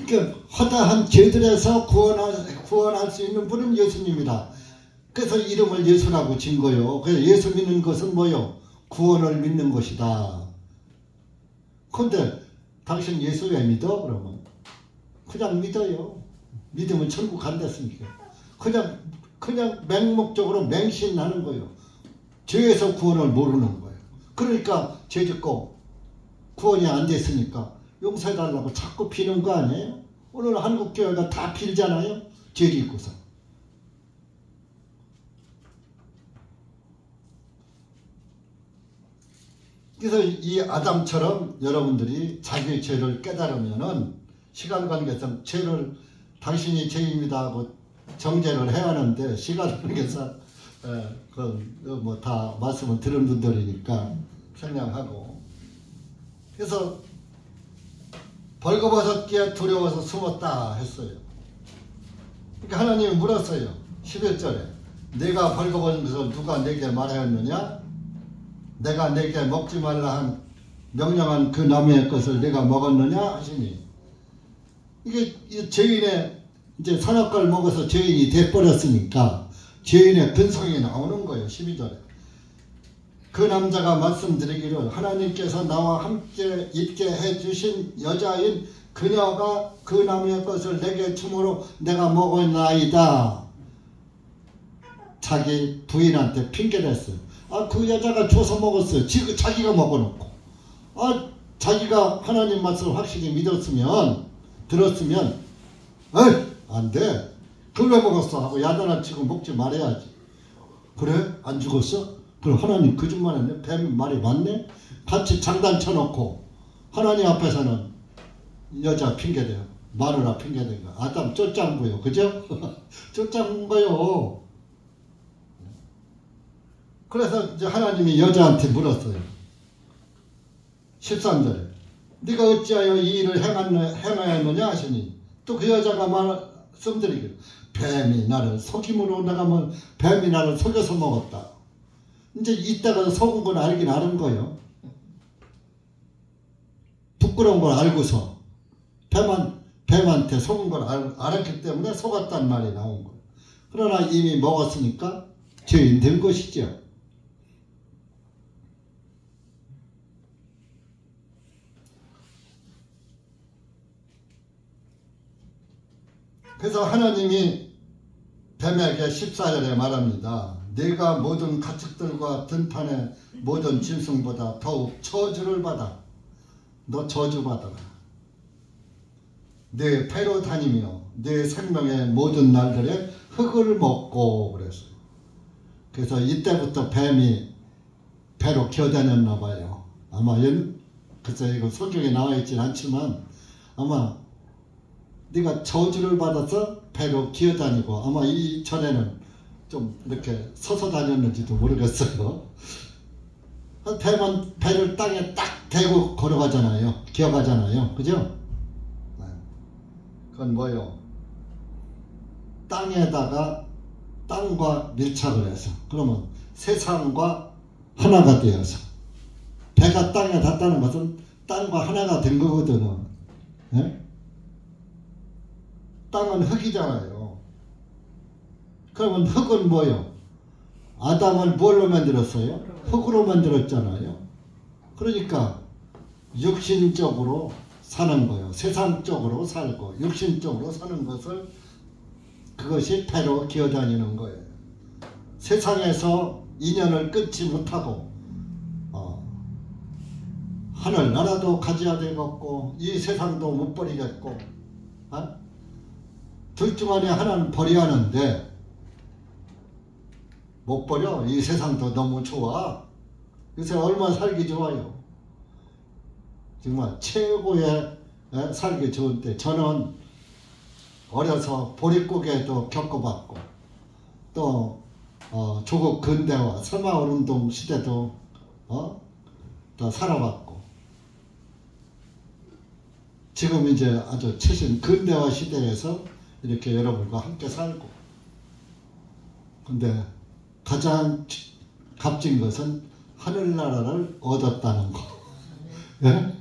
Speaker 1: 그러니까 허다한 죄들에서 구원할 수 있는 분은 예수님이다. 그래서 이름을 예수라고 진 거요. 그래서 예수 믿는 것은 뭐요? 구원을 믿는 것이다. 근데 당신 예수 왜 믿어? 그러면 그냥 믿어요. 믿으면 천국 간댔으니까. 그냥 맹목적으로 맹신하는 거예요. 죄에서 구원을 모르는 거예요. 그러니까 죄 짓고 구원이 안 됐으니까 용서해달라고 자꾸 비는 거 아니에요? 오늘 한국교회가 다 빌잖아요. 죄 짓고서. 그래서 이 아담처럼 여러분들이 자기의 죄를 깨달으면은 시간 관계상 죄를 당신이 죄입니다 하고 정죄를 해야 하는데 시간 관계상 뭐 다 말씀을 들은 분들이니까 생략하고 그래서 벌거벗었기에 두려워서 숨었다 했어요. 그러니까 하나님이 물었어요. 11절에 내가 벌거벗은 것을 누가 내게 말하였느냐? 내가 내게 먹지 말라 한 명령한 그 나무의 것을 내가 먹었느냐 하시니, 이게 죄인의 이제 선악과를 먹어서 죄인이 돼버렸으니까 죄인의 근성이 나오는 거예요. 12절에 그 남자가 말씀드리기를 하나님께서 나와 함께 있게 해주신 여자인 그녀가 그 나무의 것을 내게 주므로 내가 먹었나이다. 자기 부인한테 핑계댔어요. 그 여자가 줘서 먹었어요. 지금 자기가 먹어놓고. 자기가 하나님 말씀을 확실히 믿었으면, 들었으면, 안 돼. 그걸 왜 먹었어? 하고 야단을 치고 먹지 말아야지. 그래? 안 죽었어? 그럼 하나님 거짓말했네? 뱀 말이 맞네? 같이 장단 쳐놓고 하나님 앞에서는 여자 핑계대요. 마누라 핑계대요. 아담 쫄짱부요. 그죠? 쫄짱부요. 그래서 이제 하나님이 여자한테 물었어요. 13절에 네가 어찌하여 이 일을 행하였느냐 하시니, 또 그 여자가 말씀드리기를 뱀이 나를 속임으로 나가면 뱀이 나를 속여서 먹었다. 이제 이따가 속은 걸 알긴 아는 거예요. 부끄러운 걸 알고서 뱀한테 속은 걸 알았기 때문에 속았단 말이 나온 거예요. 그러나 이미 먹었으니까 죄인 된 것이죠. 그래서 하나님이 뱀에게 14절에 말합니다. 네가 모든 가축들과 들판의 모든 짐승보다 더욱 저주를 받아. 너 저주받아라. 네 배로 다니며 네 생명의 모든 날들에 흙을 먹고 그랬어요. 그래서 이때부터 뱀이 배로 기어다녔나 봐요. 아마 글쎄 이거 성경에 나와 있진 않지만 아마 네가 저주를 받아서 배로 기어다니고, 아마 이 전에는 좀 이렇게 서서 다녔는지도 모르겠어요. 뱀은 배를 땅에 딱 대고 걸어가잖아요. 기어가잖아요. 그죠? 그건 뭐예요? 땅에다가 땅과 밀착을 해서, 그러면 세상과 하나가 되어서, 배가 땅에 닿다는 것은 땅과 하나가 된 거거든요. 네? 땅은 흙이잖아요. 그러면 흙은 뭐예요? 아담을 뭘로 만들었어요? 흙으로 만들었잖아요. 그러니까 육신적으로 사는 거예요. 세상적으로 살고 육신적으로 사는 것을, 그것이 배로 기어다니는 거예요. 세상에서 인연을 끊지 못하고 하늘나라도 가져야 되겠고 이 세상도 못 버리겠고, 둘 중 안에 하나는 버려야 하는데 못 버려. 이 세상도 너무 좋아. 요새 얼마나 살기 좋아요. 정말 최고의 살기 좋은 때, 저는 어려서 보릿고개도 겪어봤고 또 조국 근대화 새마을운동 시대도 또 살아봤고, 지금 이제 아주 최신 근대화 시대에서 이렇게 여러분과 함께 살고, 근데 가장 값진 것은 하늘나라를 얻었다는 거. 예?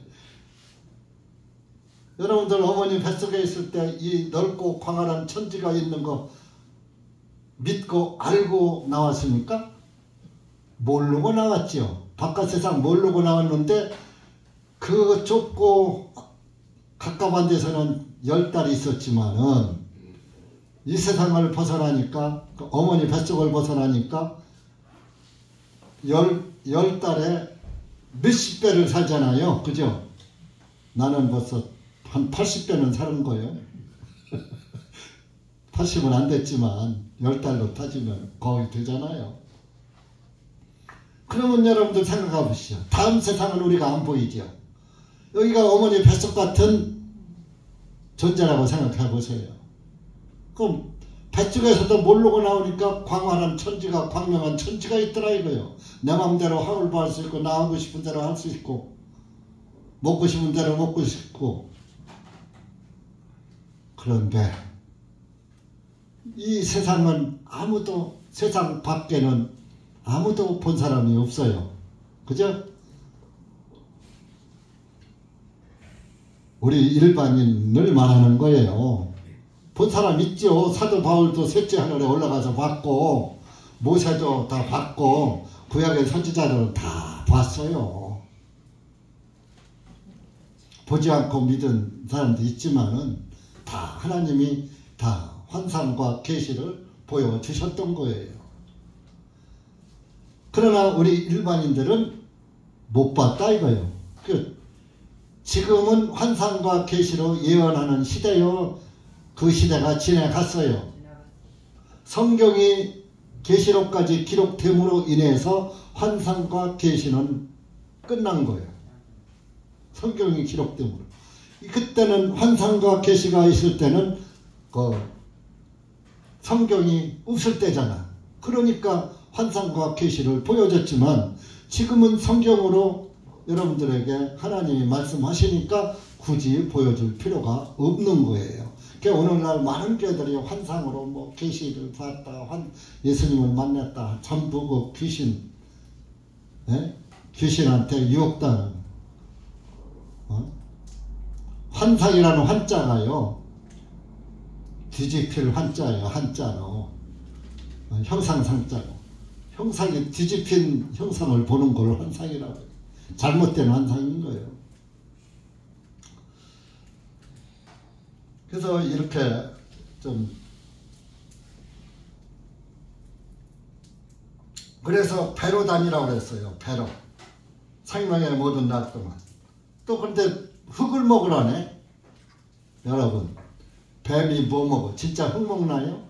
Speaker 1: 여러분들 어머니 뱃속에 있을 때 이 넓고 광활한 천지가 있는 거 믿고 알고 나왔습니까? 모르고 나왔죠. 바깥 세상 모르고 나왔는데 그 좁고 가까운 데서는 10달이 있었지만은 이 세상을 벗어나니까, 그 어머니 뱃속을 벗어나니까 10달에 몇십 배를 살잖아요. 그죠? 나는 벌써 한 80배는 사는 거예요. 80은 안 됐지만 10달로 따지면 거의 되잖아요. 그러면 여러분들 생각해 보시죠. 다음 세상은 우리가 안 보이죠. 여기가 어머니 뱃속 같은 존재라고 생각해 보세요. 그럼 뱃속에서도 모르고 나오니까 광활한 천지가, 광명한 천지가 있더라 이거요. 내 마음대로 하울 할 수 있고, 나 하고 싶은 대로 할 수 있고, 먹고 싶은 대로 먹고 싶고. 그런데 이 세상은 세상 밖에는 아무도 본 사람이 없어요. 그죠? 우리 일반인을 말하는 거예요. 본 사람 있죠. 사도 바울도 셋째 하늘에 올라가서 봤고, 모세도 다 봤고, 구약의 선지자들은 다 봤어요. 보지 않고 믿은 사람도 있지만은 다 하나님이 다 환상과 계시를 보여주셨던 거예요. 그러나 우리 일반인들은 못 봤다 이거예요. 지금은 환상과 계시로 예언하는 시대요. 그 시대가 지나갔어요. 성경이 계시록까지 기록됨으로 인해서 환상과 계시는 끝난 거예요. 성경이 기록됨으로. 그때는 환상과 계시가 있을 때는 성경이 없을 때잖아. 그러니까 환상과 계시를 보여줬지만 지금은 성경으로 여러분들에게 하나님이 말씀하시니까 굳이 보여줄 필요가 없는 거예요. 그러니까 오늘날 많은 교회들이 환상으로 뭐 계시를 봤다, 예수님을 만났다, 전부 그 귀신, 귀신한테 유혹당하는 환상이라는 환자가요, 뒤집힐 환자예요. 한자로 형상상자로, 형상이 뒤집힌 형상을 보는 걸 환상이라고 해요. 잘못된 환상인 거예요. 그래서 이렇게 좀, 그래서 배로 다니라고 그랬어요. 배로. 생명의 모든 날 동안. 또 근데 흙을 먹으라네. 여러분, 뱀이 뭐 먹어? 진짜 흙 먹나요?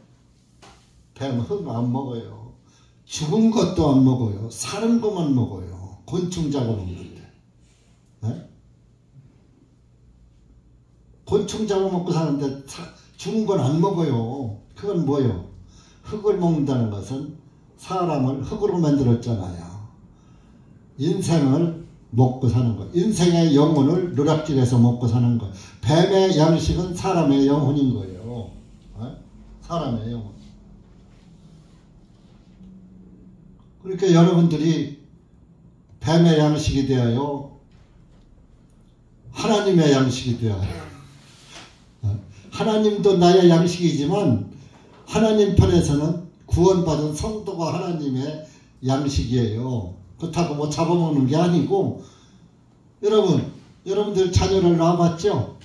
Speaker 1: 뱀 흙 안 먹어요. 죽은 것도 안 먹어요. 사는 것만 먹어요. 곤충 잡아먹는데. 네? 곤충 잡아먹고 사는데 죽은 건 안 먹어요. 그건 뭐예요? 흙을 먹는다는 것은 사람을 흙으로 만들었잖아요. 인생을 먹고 사는 거. 인생의 영혼을 누락질해서 먹고 사는 거. 뱀의 양식은 사람의 영혼인 거예요. 네? 사람의 영혼. 그러니까 여러분들이 뱀의 양식이 되어요. 하나님의 양식이 되어요. 하나님도 나의 양식이지만 하나님 편에서는 구원받은 성도가 하나님의 양식이에요. 그렇다고 뭐 잡아먹는 게 아니고, 여러분들 자녀를 낳아봤죠?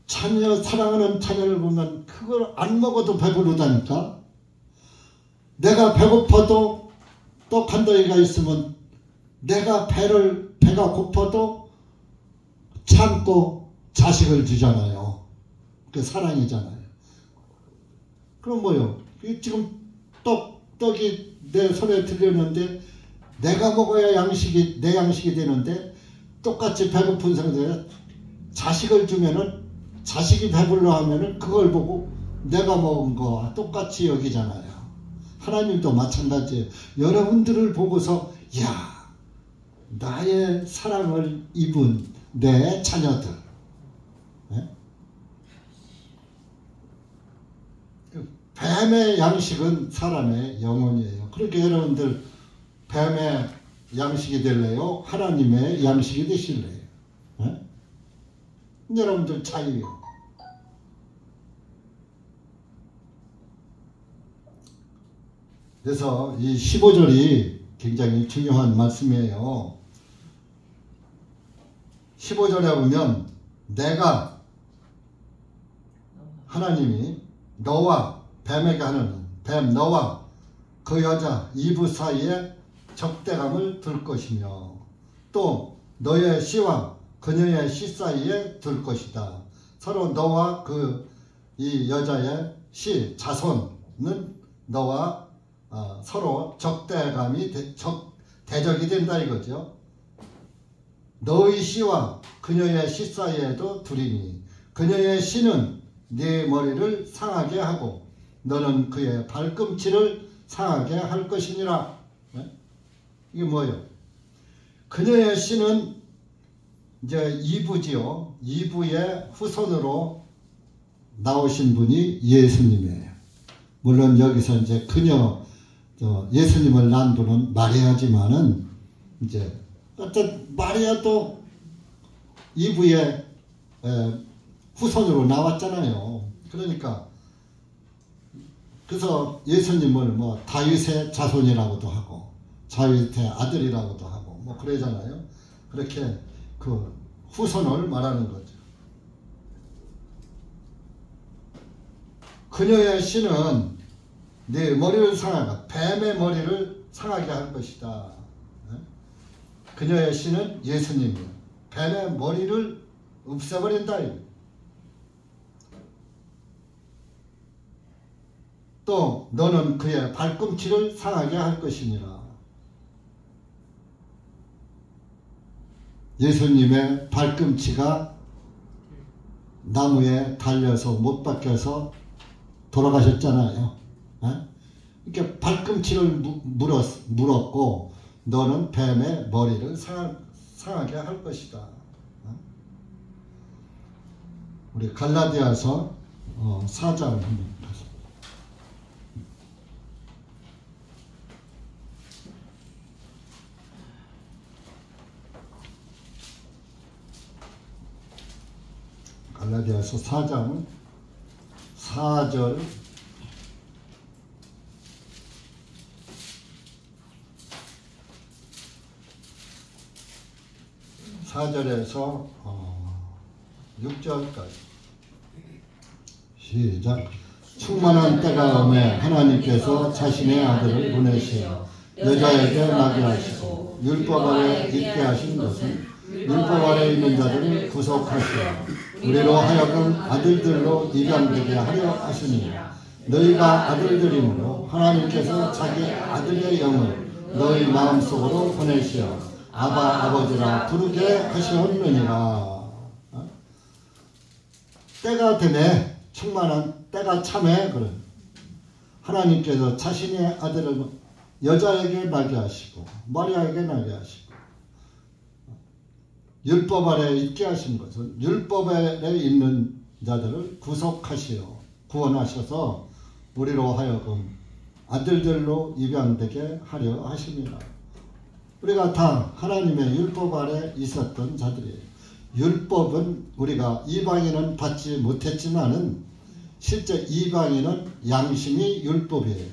Speaker 1: 사랑하는 자녀를 보면 그걸 안 먹어도 배부르다니까. 내가 배고파도 떡한덩이가 있으면 내가 배가 고파도 참고 자식을 주잖아요. 그게 사랑이잖아요. 그럼 뭐요? 지금 떡이 내 손에 들렸는데 내가 먹어야 내 양식이 되는데 똑같이 배고픈 상태에 자식을 주면은 자식이 배불러 하면은 그걸 보고 내가 먹은 거와 똑같이 여기잖아요. 하나님도 마찬가지예요. 여러분들을 보고서 나의 사랑을 입은 내 자녀들, 네? 뱀의 양식은 사람의 영혼이에요. 그러니까 여러분들 뱀의 양식이 될래요? 하나님의 양식이 되실래요? 네? 여러분들 자유예요. 그래서 이 15절이 굉장히 중요한 말씀이에요. 15절에 보면 내가, 하나님이 너와 뱀에게 하는, 뱀 너와 그 여자 이브 사이에 적대감을 둘 것이며 또 너의 씨와 그녀의 씨 사이에 둘 것이다. 서로 너와 이 여자의 씨, 자손은 너와 서로 적대감이 대적이 된다 이거죠. 너의 씨와 그녀의 씨 사이에도 두리니 그녀의 씨는 네 머리를 상하게 하고 너는 그의 발꿈치를 상하게 할 것이니라. 네? 이게 뭐예요? 그녀의 씨는 이제 이브지요. 이브의 후손으로 나오신 분이 예수님이에요. 물론 여기서 이제 그녀, 예수님을 낳은 분은 마리아지만은 이제 어떤 마리아도 이브의 후손으로 나왔잖아요. 그러니까 그래서 예수님을 뭐 다윗의 자손이라고도 하고 다윗의 아들이라고도 하고 뭐 그러잖아요. 그렇게 그 후손을 말하는 거죠. 그녀의 씨는 네 머리를 상하게 뱀의 머리를 상하게 할 것이다. 그녀의 씨는 예수님이요. 뱀의 머리를 없애버린다. 또 너는 그의 발꿈치를 상하게 할 것이니라. 예수님의 발꿈치가 나무에 달려서 못 박혀서 돌아가셨잖아요. 이렇게 발꿈치를 물었고 너는 뱀의 머리를 상하게 할 것이다. 우리 갈라디아서 4장 한번 보세요. 갈라디아서 4장 4절 4절에서 6절까지 시작. 충만한 때가 오매 하나님께서 자신의 아들을 보내시어 여자에게 나게 하시고 율법 아래 있게 하신 것은 율법 아래 있는 자들을 구속하시어 우리로 하여금 아들들로 입양되게 하려 하시니 너희가 아들들이므로 하나님께서 자기 아들의 영을 너희 마음속으로 보내시어 아바 아버지라 부르게 하시었느니라. 때가 되네. 충만한 때가 참해. 그래. 하나님께서 자신의 아들을 여자에게 나게 하시고 마리아에게 나게 하시고 율법 아래 있게 하신 것은 율법 아래 있는 자들을 구속하시어 구원하셔서 우리로 하여금 아들들로 입양되게 하려 하십니다. 우리가 다 하나님의 율법 아래 있었던 자들이에요. 율법은 우리가 이방인은 받지 못했지만은 실제 이방인은 양심이 율법이에요.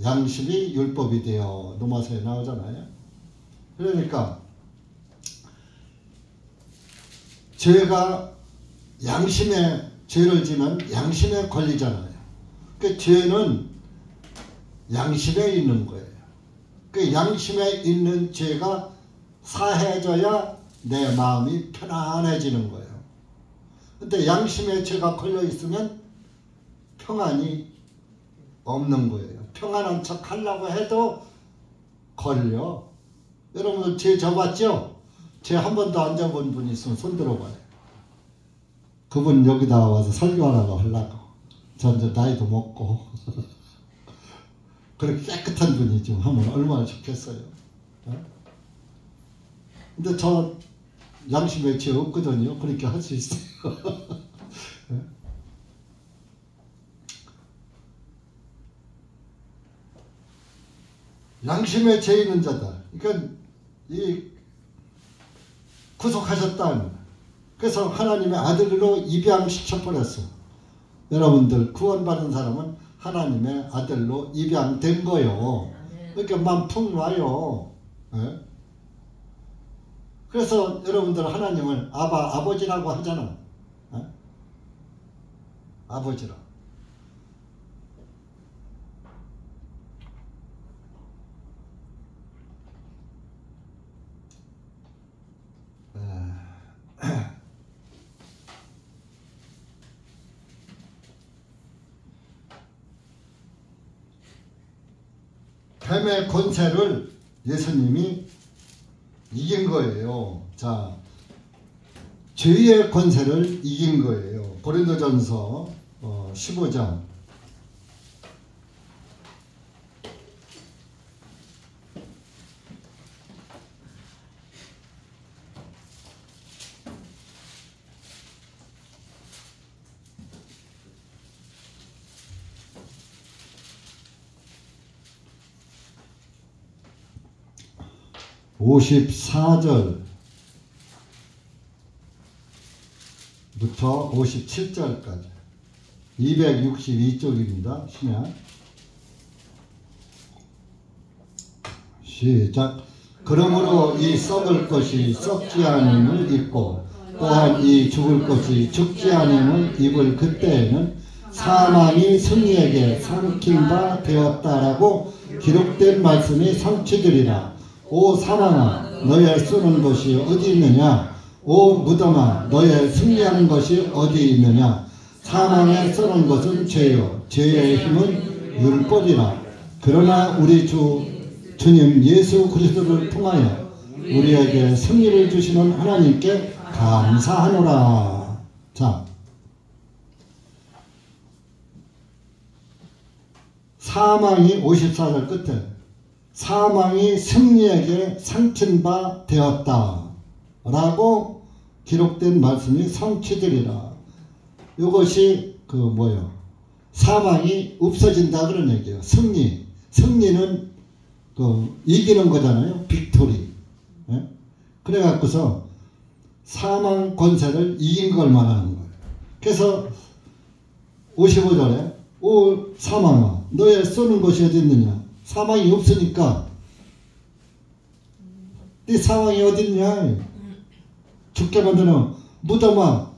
Speaker 1: 양심이 율법이 되어 로마서에 나오잖아요. 그러니까 죄가 양심에 죄를 지면 양심에 걸리잖아요. 그 죄는 양심에 있는 거예요. 그 양심에 있는 죄가 사해져야 내 마음이 편안해지는 거예요. 근데 양심에 죄가 걸려 있으면 평안이 없는 거예요. 평안한 척 하려고 해도 걸려. 여러분 죄 져봤죠? 죄 한 번도 안 져본 분 있으면 손 들어봐요. 그분 여기다 와서 설교하라고 하려고. 전 이제 나이도 먹고 그렇게 깨끗한 분이 좀 하면 얼마나 좋겠어요. 근데 저 양심에 죄 없거든요. 그렇게 할 수 있어요. 양심에 죄 있는 자다. 그러니까 이 구속하셨다. 그래서 하나님의 아들로 입양시켜 버렸어. 여러분들 구원받은 사람은 하나님의 아들로 입양된 거요. 그러니까 마음 푹 놔요. 예? 그래서 여러분들 하나님을 아버지라고 하잖아. 예? 아버지라. 뱀의 권세를 예수님이 이긴 거예요. 자, 죄의 권세를 이긴 거예요. 고린도전서 15장 54절부터 57절까지 262쪽입니다. 신약 시작. 그러므로 이 썩을 것이 썩지 아님을 입고 또한 이 죽을 것이 죽지 아님을 입을 그때에는 사망이 승리에게 삼킨 바 되었다라고 기록된 말씀이 성취되리라. 오 사망아 너의 쓰는 것이 어디 있느냐. 오 무덤아 너의 승리하는 것이 어디 있느냐. 사망에 쓰는 것은 죄요 죄의 힘은 율법이라. 그러나 우리 주님 예수 그리스도를 통하여 우리에게 승리를 주시는 하나님께 감사하노라. 자, 사망이 54절 끝에 사망이 승리에게 삼킨 바 되었다 라고 기록된 말씀이 성취되리라. 이것이 사망이 없어진다 그런 얘기예요. 승리는 이기는 거잖아요. 빅토리. 예? 그래 갖고서 사망 권세를 이긴 걸 말하는 거예요. 그래서 55절에 오 사망아 너의 쏘는 것이 어디 있느냐. 사망이 없으니까 네 사망이 어디 있냐. 죽게 만드는 무덤아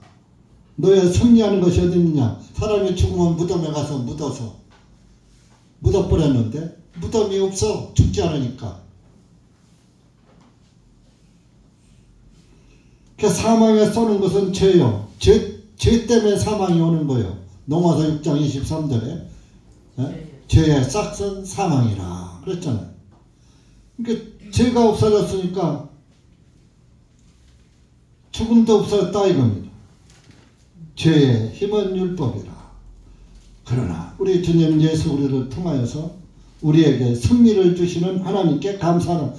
Speaker 1: 너의 승리하는 것이 어디 있느냐. 사람이 죽으면 무덤에 가서 묻어버렸는데 무덤이 없어. 죽지 않으니까. 그 사망에 쏘는 것은 죄요. 죄 때문에 사망이 오는 거예요. 로마서 6장 23절에 죄의 싹은 사망이라 그랬잖아요. 그러니까 죄가 없어졌으니까 죽음도 없어졌다 이겁니다. 죄의 힘은 율법이라. 그러나 우리 주님 예수 그리스도를 통하여서 우리에게 승리를 주시는 하나님께 감사하는.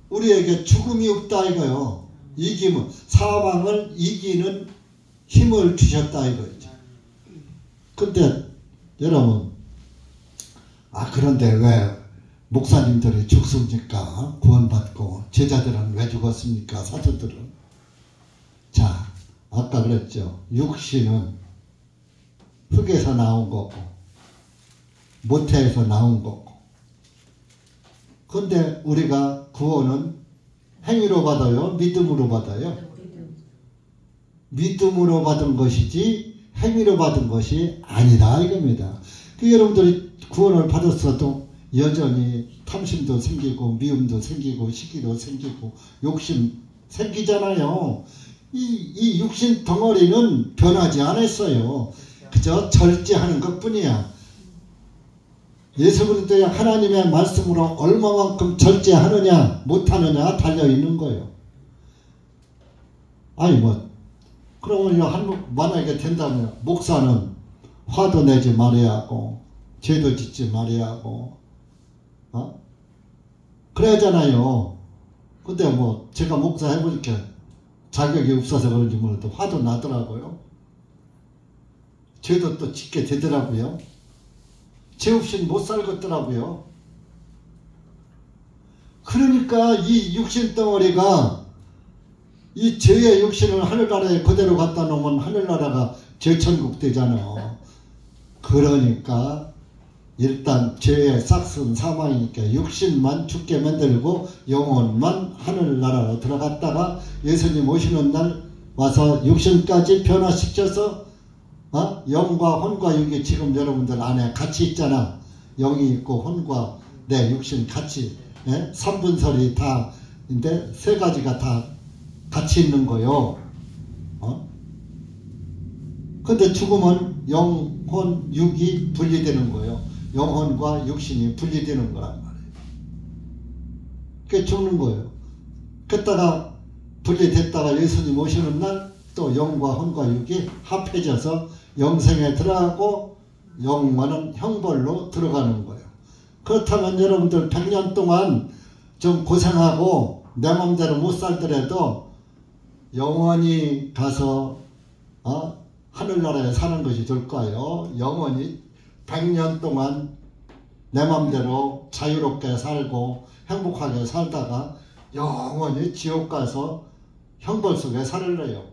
Speaker 1: 우리에게 죽음이 없다 이거요. 사망을 이기는 힘을 주셨다 이거죠. 근데 여러분 그런데 왜 목사님들이 죽습니까? 구원받고 제자들은 왜 죽었습니까? 사도들은. 자, 아까 그랬죠. 육신은 흙에서 나온 거고 모태에서 나온 거고. 근데 우리가 구원은 행위로 받아요? 믿음으로 받아요? 믿음으로 받은 것이지 행위로 받은 것이 아니다 이겁니다. 여러분들이 구원을 받았어도 여전히 탐심도 생기고 미움도 생기고 시기도 생기고 욕심 생기잖아요. 이 육신 덩어리는 변하지 않았어요. 그저 절제하는 것뿐이야. 예수 그리스도의 하나님의 말씀으로 얼마만큼 절제하느냐 못하느냐 달려있는 거예요. 그러면 만약에 된다면 목사는 화도 내지 말아야 하고 죄도 짓지 말아야 하고 그래야잖아요. 근데 제가 목사 해보니까 자격이 없어서 그런지 몰라도 화도 나더라고요. 죄도 또 짓게 되더라고요. 죄 없이는 못 살겠더라고요. 그러니까 이 육신 덩어리가 이 죄의 육신을 하늘나라에 그대로 갖다 놓으면 하늘나라가 죄천국 되잖아요. 그러니까 일단 죄의 싹은 사망이니까 육신만 죽게 만들고 영혼만 하늘나라로 들어갔다가 예수님 오시는 날 와서 육신까지 변화시켜서 영과 혼과 육이 지금 여러분들 안에 같이 있잖아. 영이 있고 혼과 내 육신 같이 3분설이 다 인데 세 가지가 다 같이 있는 거요. 근데 죽으면 영혼 육이 분리되는 거예요. 영혼과 육신이 분리되는 거란 말이에요. 그게 죽는 거예요. 그랬다가 분리됐다가 예수님 오시는 날 또 영과 혼과 육이 합해져서 영생에 들어가고 영원한 형벌로 들어가는 거예요. 그렇다면 여러분들 100년 동안 좀 고생하고 내 맘대로 못 살더라도 영원히 가서 하늘나라에 사는 것이 될까요? 영원히 100년 동안 내 맘대로 자유롭게 살고 행복하게 살다가 영원히 지옥 가서 형벌 속에 살을래요.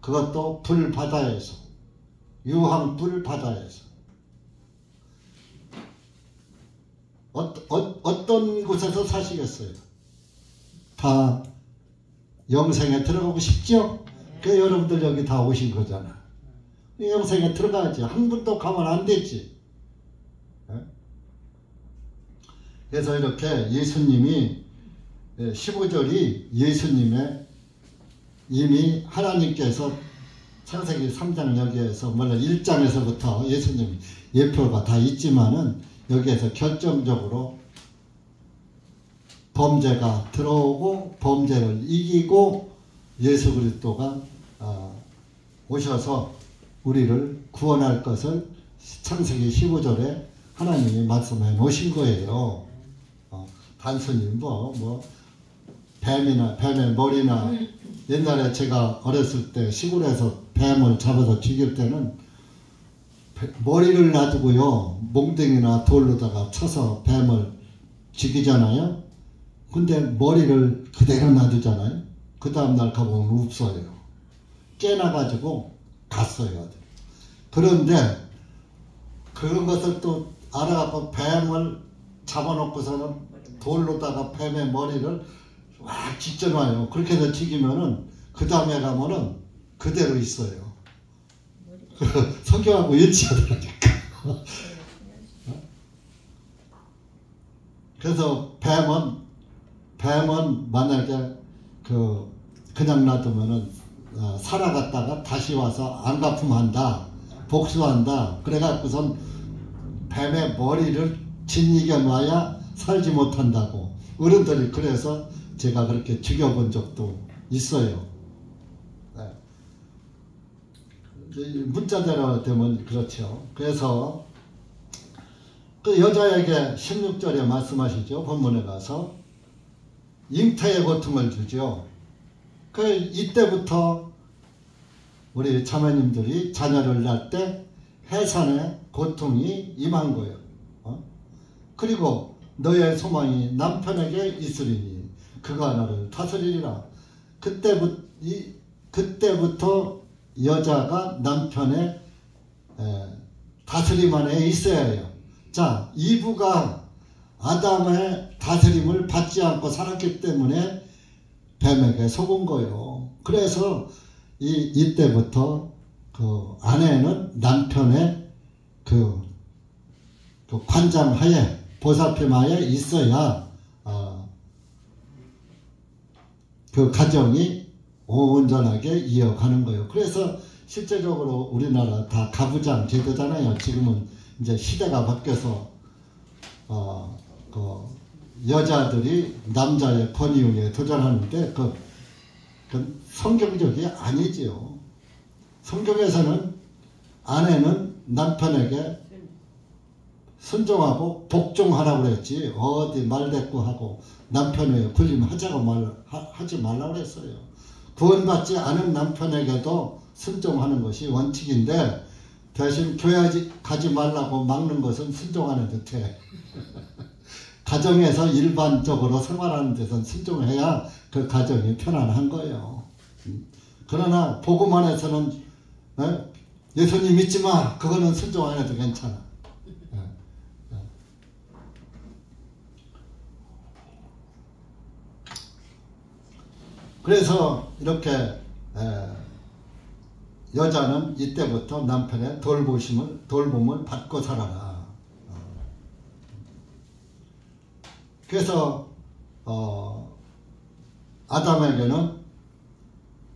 Speaker 1: 그것도 불바다에서, 유황불 바다에서. 어떤 곳에서 사시겠어요? 다 영생에 들어가고 싶죠? 그 여러분들 여기 다 오신 거잖아. 영생에 들어가야지. 한 분도 가면 안 되지. 그래서 이렇게 예수님이 15절이 예수님의 이미 하나님께서 창세기 3장 여기에서 물론 1장에서부터 예수님 예표가 다 있지만은 여기에서 결정적으로 범죄가 들어오고 범죄를 이기고 예수 그리스도가 오셔서 우리를 구원할 것을 창세기 15절에 하나님이 말씀해 놓으신 거예요. 단순히 뱀의 머리나 옛날에 제가 어렸을 때 시골에서 뱀을 잡아서 죽일 때는 머리를 놔두고요 몽둥이나 돌로다가 쳐서 뱀을 죽이잖아요. 근데 머리를 그대로 놔두잖아요. 그 다음날 가보면 없어요. 깨나가지고 갔어요. 그런데 그런 것을 또 알아갖고 뱀을 잡아놓고서는 돌로다가 뱀의 머리를 와 찢어놔요. 그렇게 해서 죽이면은 그 다음에 가면은 그대로 있어요. 성경하고 일치하더라니까. 그래서 뱀은 만약에 그냥 놔두면은 살아갔다가 다시 와서 안 갚음한다, 복수한다. 그래갖고선 뱀의 머리를 짓이겨 놔야 살지 못한다고 어른들이 그래서 제가 그렇게 죽여본 적도 있어요. 네. 문자대로 되면 그렇죠. 그래서 그 여자에게 16절에 말씀하시죠. 본문에 가서 잉태의 고통을 주죠. 이때부터 우리 자매님들이 자녀를 낳을 때 해산의 고통이 임한 거예요. 그리고 너의 소망이 남편에게 있으리니 그가 너를 다스리리라. 그때부터 여자가 남편의 다스림 안에 있어야 해요. 자, 이브가 아담의 다스림을 받지 않고 살았기 때문에 뱀에게 속은 거예요. 그래서 이때부터 그 아내는 남편의 그 관장하에 보살핌하에 있어야 그 가정이 온전하게 이어가는 거예요. 그래서 실제적으로 우리나라 다 가부장 제도잖아요. 지금은 이제 시대가 바뀌어서 그 여자들이 남자의 권위에 도전하는데 그 성경적이 아니지요. 성경에서는 아내는 남편에게 순종하고 복종하라고 그랬지 어디 말대꾸하고 남편의 군림하자고 하지 말라고 그랬어요. 구원받지 않은 남편에게도 순종하는 것이 원칙인데 대신 교회 가지 말라고 막는 것은 순종하는 듯해. 가정에서 일반적으로 생활하는 데선 순종해야 그 가정이 편안한 거예요. 그러나 복음 안에서는 예수님 믿지 마. 그거는 순종 안 해도 괜찮아. 그래서 이렇게 여자는 이때부터 남편의 돌봄을 받고 살아라. 그래서 아담에게는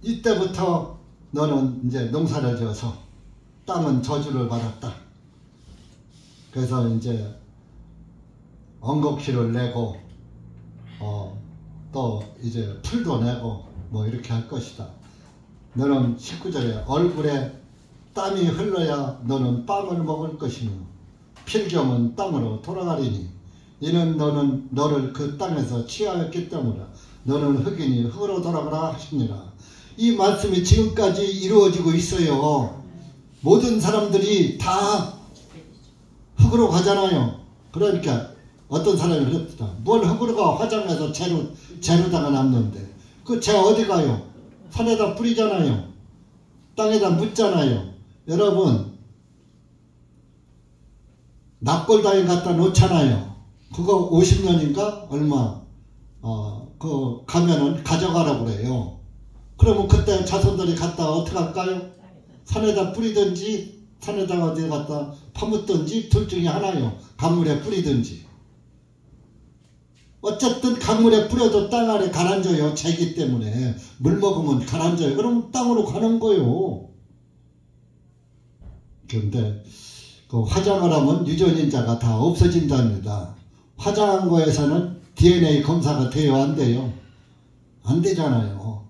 Speaker 1: 이때부터 너는 이제 농사를 지어서 땅은 저주를 받았다. 그래서 이제 엉겅퀴를 내고 또 이제 풀도 내고 뭐 이렇게 할 것이다. 너는 19절에 얼굴에 땀이 흘러야 너는 빵을 먹을 것이며 필경은 땅으로 돌아가리니 이는 너는 너를 그 땅에서 취하였기 때문에 너는 흙이니 흙으로 돌아가라 하시니라. 이 말씀이 지금까지 이루어지고 있어요. 모든 사람들이 다 흙으로 가잖아요. 그러니까 어떤 사람이 그랬다. 뭘 흙으로 가 화장해서 재료다가 남는데 그 재 어디 가요? 산에다 뿌리잖아요. 땅에다 묻잖아요. 여러분 납골당에 갖다 놓잖아요. 그거 50년인가 얼마 그 가면은 가져가라고 그래요. 그러면 그때 자손들이 갖다 어떻게 할까요? 산에다 뿌리든지 산에다가 어디 갖다 파묻든지 둘 중에 하나요. 강물에 뿌리든지. 어쨌든 강물에 뿌려도 땅 아래 가라앉아요. 재기 때문에. 물 먹으면 가라앉아요. 그럼 땅으로 가는 거예요. 그런데 그 화장을 하면 유전인자가 다 없어진답니다. 화장한 거에서는 DNA 검사가 돼요? 안 돼요? 안 되잖아요.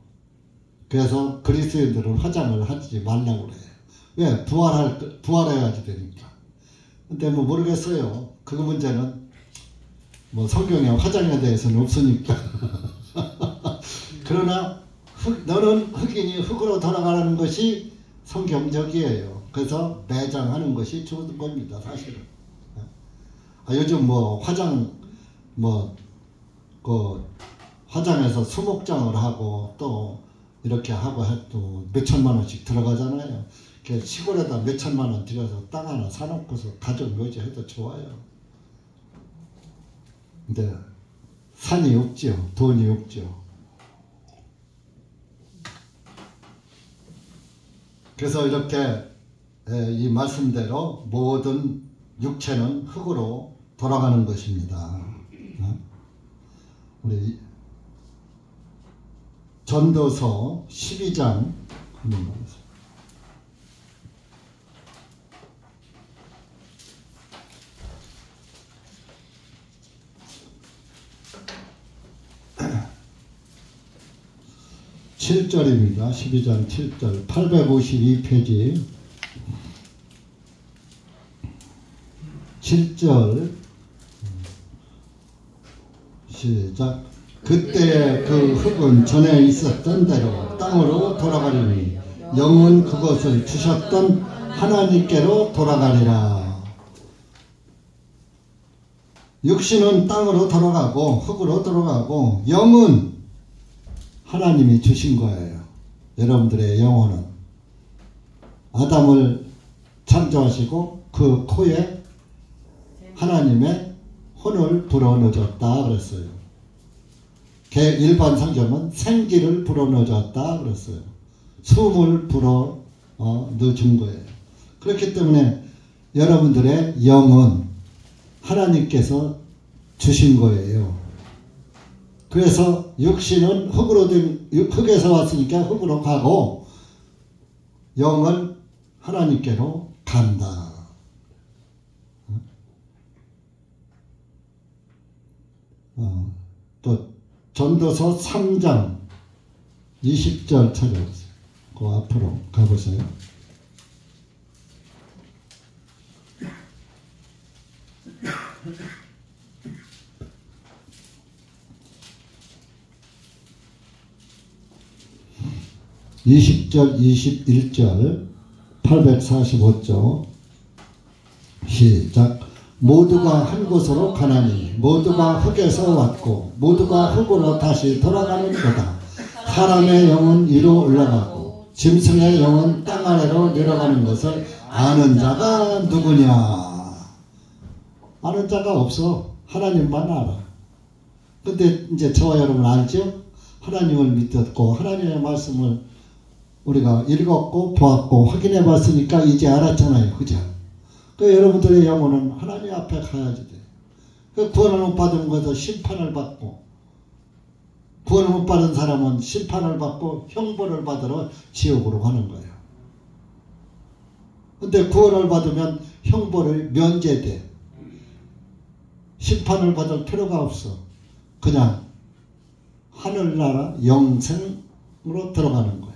Speaker 1: 그래서 그리스도인들은 화장을 하지 말라고 그래요. 왜? 부활해야지 되니까. 근데 뭐 모르겠어요. 그 문제는 뭐 성경에 화장에 대해서는 없으니까. 그러나 너는 흑인이 흑으로 돌아가는 것이 성경적이에요. 그래서 매장하는 것이 좋은 겁니다. 사실은. 요즘 뭐 화장 그 화장해서 수목장을 하고 또 이렇게 하고 해도 몇천만 원씩 들어가잖아요. 시골에다 몇천만 원 들여서 땅 하나 사놓고서 가족 묘지 해도 좋아요. 근데 산이 없죠. 돈이 없죠. 그래서 이렇게 이 말씀대로 모든 육체는 흙으로 돌아가는 것입니다. 우리 전도서 12장 한번 보겠습니다. (7절입니다) 12장 7절 852페이지 7절 시작. 그때의 그 흙은 전에 있었던 대로 땅으로 돌아가리니 영은 그것을 주셨던 하나님께로 돌아가리라. 육신은 땅으로 돌아가고 흙으로 돌아가고 영은 하나님이 주신 거예요. 여러분들의 영혼은 아담을 창조하시고 그 코에 하나님의 혼을 불어넣어줬다 그랬어요. 일반 성경은 생기를 불어넣어줬다 그랬어요. 숨을 불어 넣어준 거예요. 그렇기 때문에 여러분들의 영은 하나님께서 주신 거예요. 그래서 육신은 흙에서 왔으니까 흙으로 가고 영은 하나님께로 간다. 또 전도서 3장 20절 찾아보세요. 그 앞으로 가보세요. (20절) (21절) 845쪽 시작. 모두가 한 곳으로 가나니 모두가 흙에서 왔고 모두가 흙으로 다시 돌아가는 거다. 사람의 영은 위로 올라가고 짐승의 영은 땅 아래로 내려가는 것을 아는 자가 누구냐? 아는 자가 없어. 하나님만 알아. 근데 이제 저와 여러분 알죠? 하나님을 믿었고 하나님의 말씀을 우리가 읽었고 보았고 확인해 봤으니까 이제 알았잖아요. 그죠? 그 여러분들의 영혼은 하나님 앞에 가야지 돼. 그 구원을 못 받은 것도 심판을 받고, 구원을 못 받은 사람은 심판을 받고 형벌을 받으러 지옥으로 가는 거예요. 근데 구원을 받으면 형벌을 면제돼. 심판을 받을 필요가 없어. 그냥 하늘나라 영생으로 들어가는 거예요.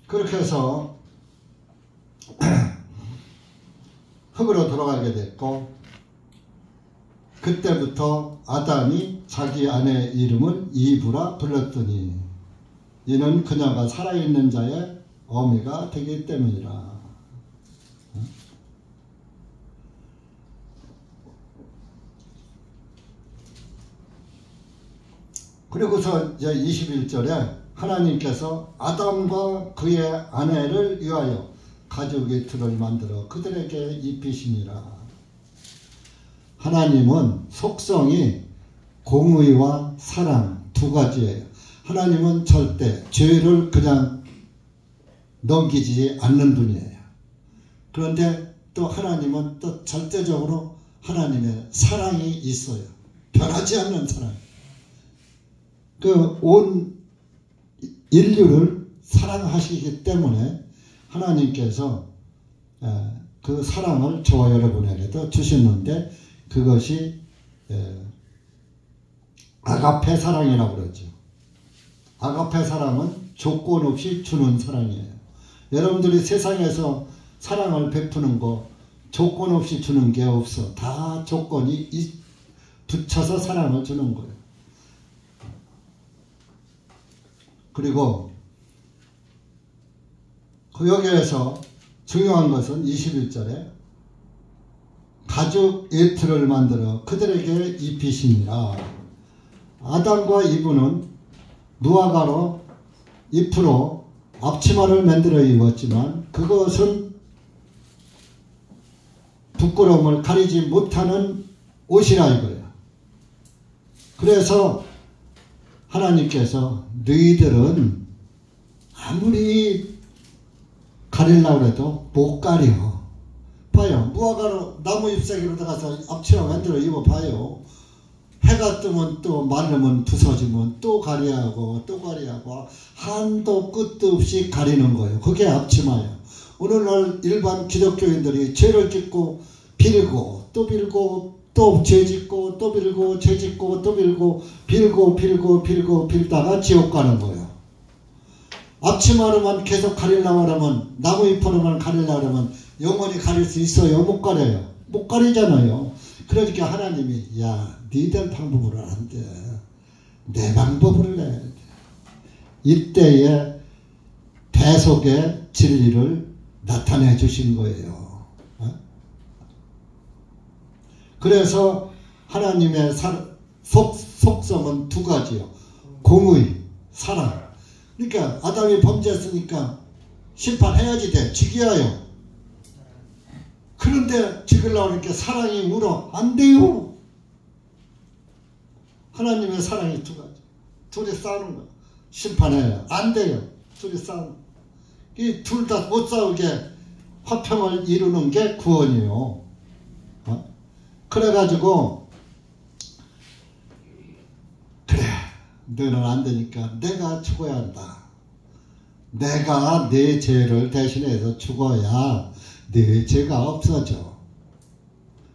Speaker 1: 그렇게 해서 흙으로 돌아가게 됐고 그때부터 아담이 자기 아내의 이름을 이브라 불렀더니 이는 그녀가 살아있는 자의 어미가 되기 때문이라. 그리고서 이제 21절에 하나님께서 아담과 그의 아내를 위하여 가죽의 틀을 만들어 그들에게 입히시니라. 하나님은 속성이 공의와 사랑 두 가지예요. 하나님은 절대 죄를 그냥 넘기지 않는 분이에요. 그런데 또 하나님은 또 절대적으로 하나님의 사랑이 있어요. 변하지 않는 사랑. 그 온 인류를 사랑하시기 때문에 하나님께서 그 사랑을 저와 여러분에게도 주셨는데 그것이 아가페 사랑이라고 그러죠. 아가페 사랑은 조건 없이 주는 사랑이에요. 여러분들이 세상에서 사랑을 베푸는 거 조건 없이 주는 게 없어. 다 조건이 붙여서 사랑을 주는 거예요. 그리고 여기에서 중요한 것은 21절에 가죽 예틀을 만들어 그들에게 입히시니라. 아담과 이브는 무화과로 잎으로 앞치마를 만들어 입었지만 그것은 부끄러움을 가리지 못하는 옷이라 이거예요. 그래서 하나님께서 너희들은 아무리 가리려고 해도 못 가려. 봐요. 무화과로 나무 잎사귀로 들어가서 앞치마 만들어 입어봐요. 해가 뜨면 또 마르면 부서지면 또 가리하고 또 가리하고 한도 끝도 없이 가리는 거예요. 그게 앞치마예요. 오늘날 일반 기독교인들이 죄를 짓고 빌고 또 빌고 또 죄 짓고 또 빌고 죄 짓고 또 빌고 빌고 빌다가 지옥 가는 거예요. 앞치마로만 계속 가리려고 하면 나무잎으로만 가리려고 하면 영원히 가릴 수 있어요? 못 가려요? 못 가리잖아요. 그러니까 하나님이 야 니들 방법으로 안 돼. 내 방법으로 해야 돼. 이때에 대속의 진리를 나타내 주신 거예요. 그래서 하나님의 속성은 두 가지요. 공의, 사랑. 그러니까 아담이 범죄했으니까 심판해야지 돼. 죽여요. 그런데 죽이려고 하니까 사랑이 울어. 안 돼요. 하나님의 사랑이 두 가지. 둘이 싸우는 거야. 심판해요. 안 돼요. 둘이 싸우는 거야. 이 둘 다 못 싸우게 화평을 이루는 게 구원이에요. 그래가지고 그래 너는 안 되니까 내가 죽어야 한다. 내가 내 죄를 대신해서 죽어야 내 죄가 없어져.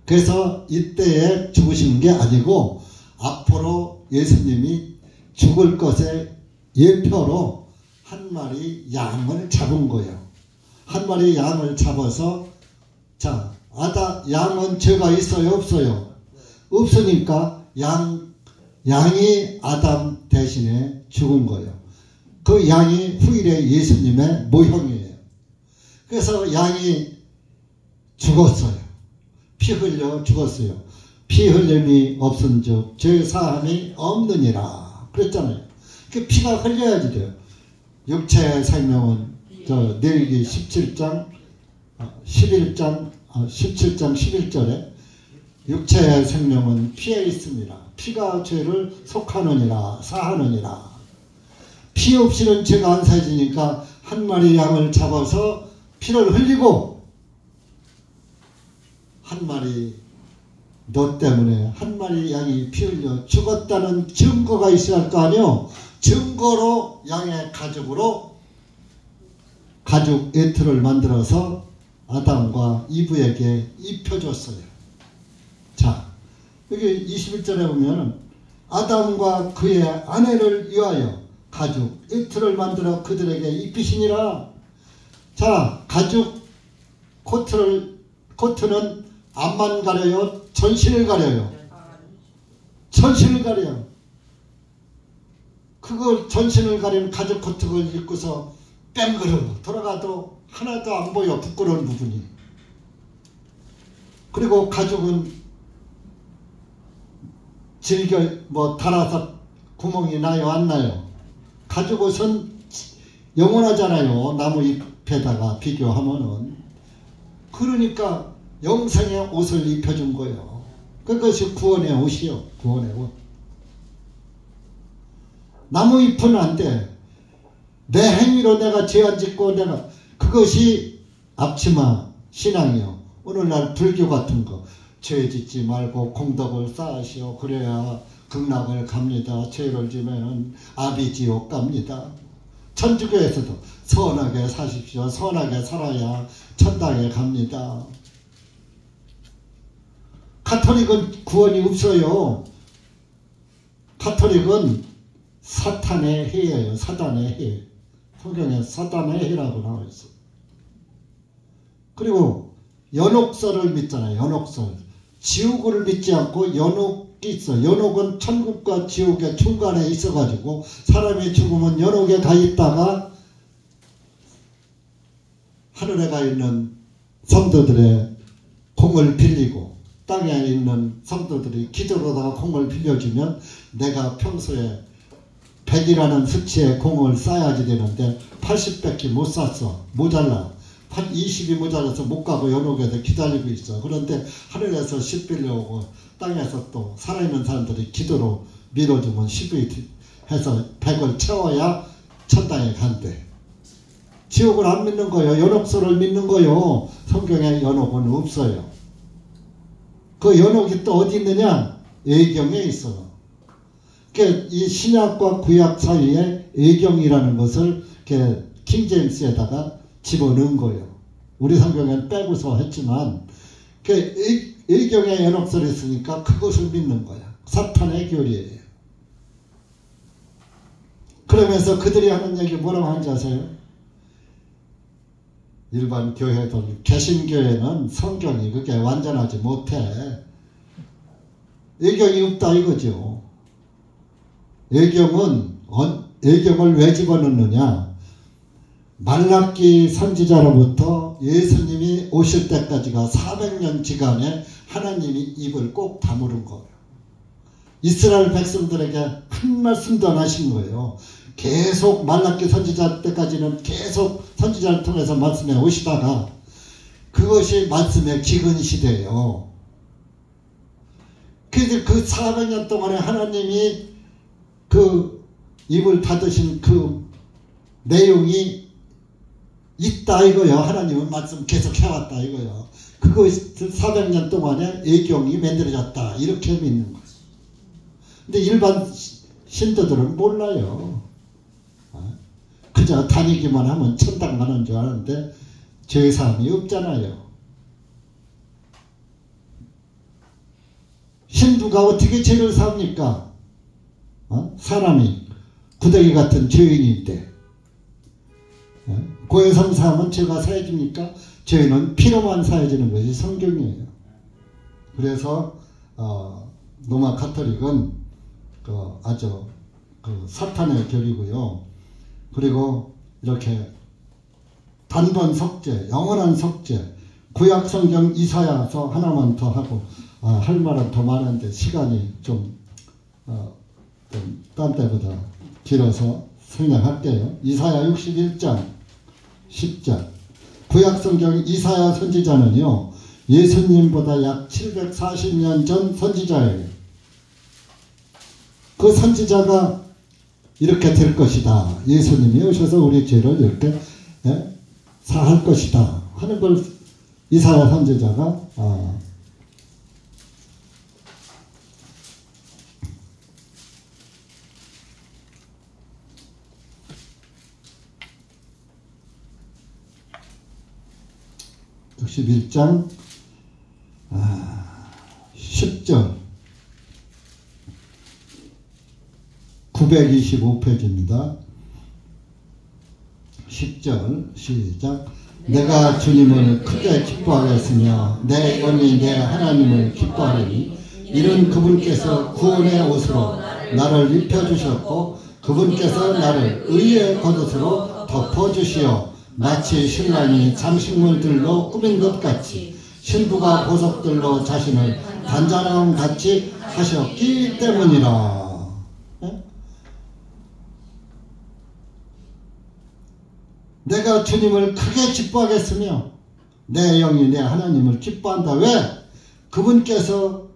Speaker 1: 그래서 이때에 죽으시는 게 아니고 앞으로 예수님이 죽을 것의 예표로 한 마리 양을 잡은 거예요. 한 마리 양을 잡아서 자 양은 죄가 있어요? 없어요? 없으니까 양이 아담 대신에 죽은 거예요. 그 양이 후일의 예수님의 모형이에요. 그래서 양이 죽었어요. 피 흘려 죽었어요. 피 흘림이 없은즉 죄 사함이 없느니라 그랬잖아요. 그 피가 흘려야지 돼요. 육체의 생명은 내일기 17장 11절에 육체의 생명은 피에 있습니다. 피가 죄를 속하느니라 사하느니라. 피 없이는 죄가 안 사해지니까 한 마리 양을 잡아서 피를 흘리고 한 마리 너 때문에 한 마리 양이 피 흘려 죽었다는 증거가 있어야 할 거 아니에요. 증거로 양의 가죽으로 가죽 예틀을 만들어서 아담과 이브에게 입혀줬어요. 자, 여기 21절에 보면 아담과 그의 아내를 위하여 가죽 예틀을 만들어 그들에게 입히시니라. 자, 가죽 코트는 앞만 가려요? 전신을 가려요? 전신을 가려. 그걸 전신을 가리는 가죽 코트를 입고서 뺑그러 돌아가도 하나도 안 보여. 부끄러운 부분이. 그리고 가죽은 질겨 달아서 구멍이 나요 안 나요? 가죽 옷은 영원하잖아요. 나무 잎에다가 비교하면은. 그러니까 영생의 옷을 입혀준 거예요. 그것이 구원의 옷이요. 구원의 옷. 나무 잎은 안 돼. 내 행위로 내가 죄 안 짓고 내가 그것이 앞치마 신앙이요. 오늘날 불교 같은 거 죄 짓지 말고 공덕을 쌓으시오. 그래야 극락을 갑니다. 죄를 지면은 아비지옥 갑니다. 천주교에서도 선하게 사십시오. 선하게 살아야 천당에 갑니다. 가톨릭은 구원이 없어요. 가톨릭은 사탄의 해예요. 사단의 해. 성경에 사단의 해라고 나와 있어요. 그리고 연옥설을 믿잖아요. 연옥설. 지옥을 믿지 않고 연옥이 있어. 연옥은 천국과 지옥의 중간에 있어가지고 사람이 죽으면 연옥에 가 있다가 하늘에 가 있는 성도들의 공을 빌리고 땅에 있는 성도들이 기도로다가 공을 빌려주면 내가 평소에 100이라는 수치의 공을 쌓아야지 되는데 80밖에 못 쌌어. 모자라. 20이 모자라서 못 가고 연옥에서 기다리고 있어. 그런데 하늘에서 10 빌려오고 땅에서 또 살아있는 사람들이 기도로 밀어주면 10이 해서 100을 채워야 천당에 간대. 지옥을 안 믿는 거예요. 연옥설을 믿는 거예요. 성경에 연옥은 없어요. 그 연옥이 또 어디 있느냐? 예경에 있어. 그러니까 이 신약과 구약 사이에 예경이라는 것을 킹제임스에다가 집어넣은 거예요. 우리 성경에는 빼고서 했지만 예경에 연옥설이 있으니까 그것을 믿는 거야. 사탄의 교리예요. 그러면서 그들이 하는 얘기 뭐라고 하는지 아세요? 일반 교회들, 개신교회는 성경이 그게 완전하지 못해. 예경이 없다 이거죠. 예경을 왜 집어넣느냐? 말라기 선지자로부터 예수님이 오실 때까지가 400년 기간에 하나님이 입을 꼭 다무른 거예요. 이스라엘 백성들에게 한 말씀도 안 하신 거예요. 계속 말라기 선지자 때까지는 계속 선지자를 통해서 말씀해 오시다가 그것이 말씀의 기근 시대예요. 그래서 그 400년 동안에 하나님이 그 입을 닫으신 그 내용이 있다 이거요. 하나님은 말씀 계속 해왔다 이거요. 그것이 400년 동안에 예경이 만들어졌다 이렇게 믿는 거죠. 근데 일반 신도들은 몰라요. 그저 다니기만 하면 천당 가는 줄 아는데 죄사함이 없잖아요. 신부가 어떻게 죄를 삽니까? 사람이 구더기 같은 죄인인데 고해성 사함은 죄가 사해집니까? 죄는 피로만 사해지는 것이 성경이에요. 그래서 로마 가톨릭은 아주 사탄의 결이고요. 그리고 이렇게 단번 속죄, 영원한 속죄, 구약 성경 이사야서 하나만 더 하고 할 말은 더 많은데 시간이 좀 딴 때보다 길어서 생략할게요. 이사야 61장 10절. 구약 성경 이사야 선지자는요, 예수님보다 약 740년 전 선지자예요. 그 선지자가 이렇게 될 것이다. 예수님이 오셔서 우리 죄를 이렇게 사할 것이다 하는 걸 이사야 선지자가 61장 10절 925페이지입니다. 10절 시작. 내가 주님을 크게 기뻐하겠으며 내 영이 내 하나님을 기뻐하리니 이는 그분께서 구원의 옷으로 나를 입혀주셨고 그분께서 나를 의의 겉옷으로 덮어주시어 마치 신랑이 장식물들로 꾸민 것 같이 신부가 보석들로 자신을 단장함 같이 하셨기 때문이라. 내가 주님을 크게 기뻐하겠으며 내 영이 내 하나님을 기뻐한다. 왜? 그분께서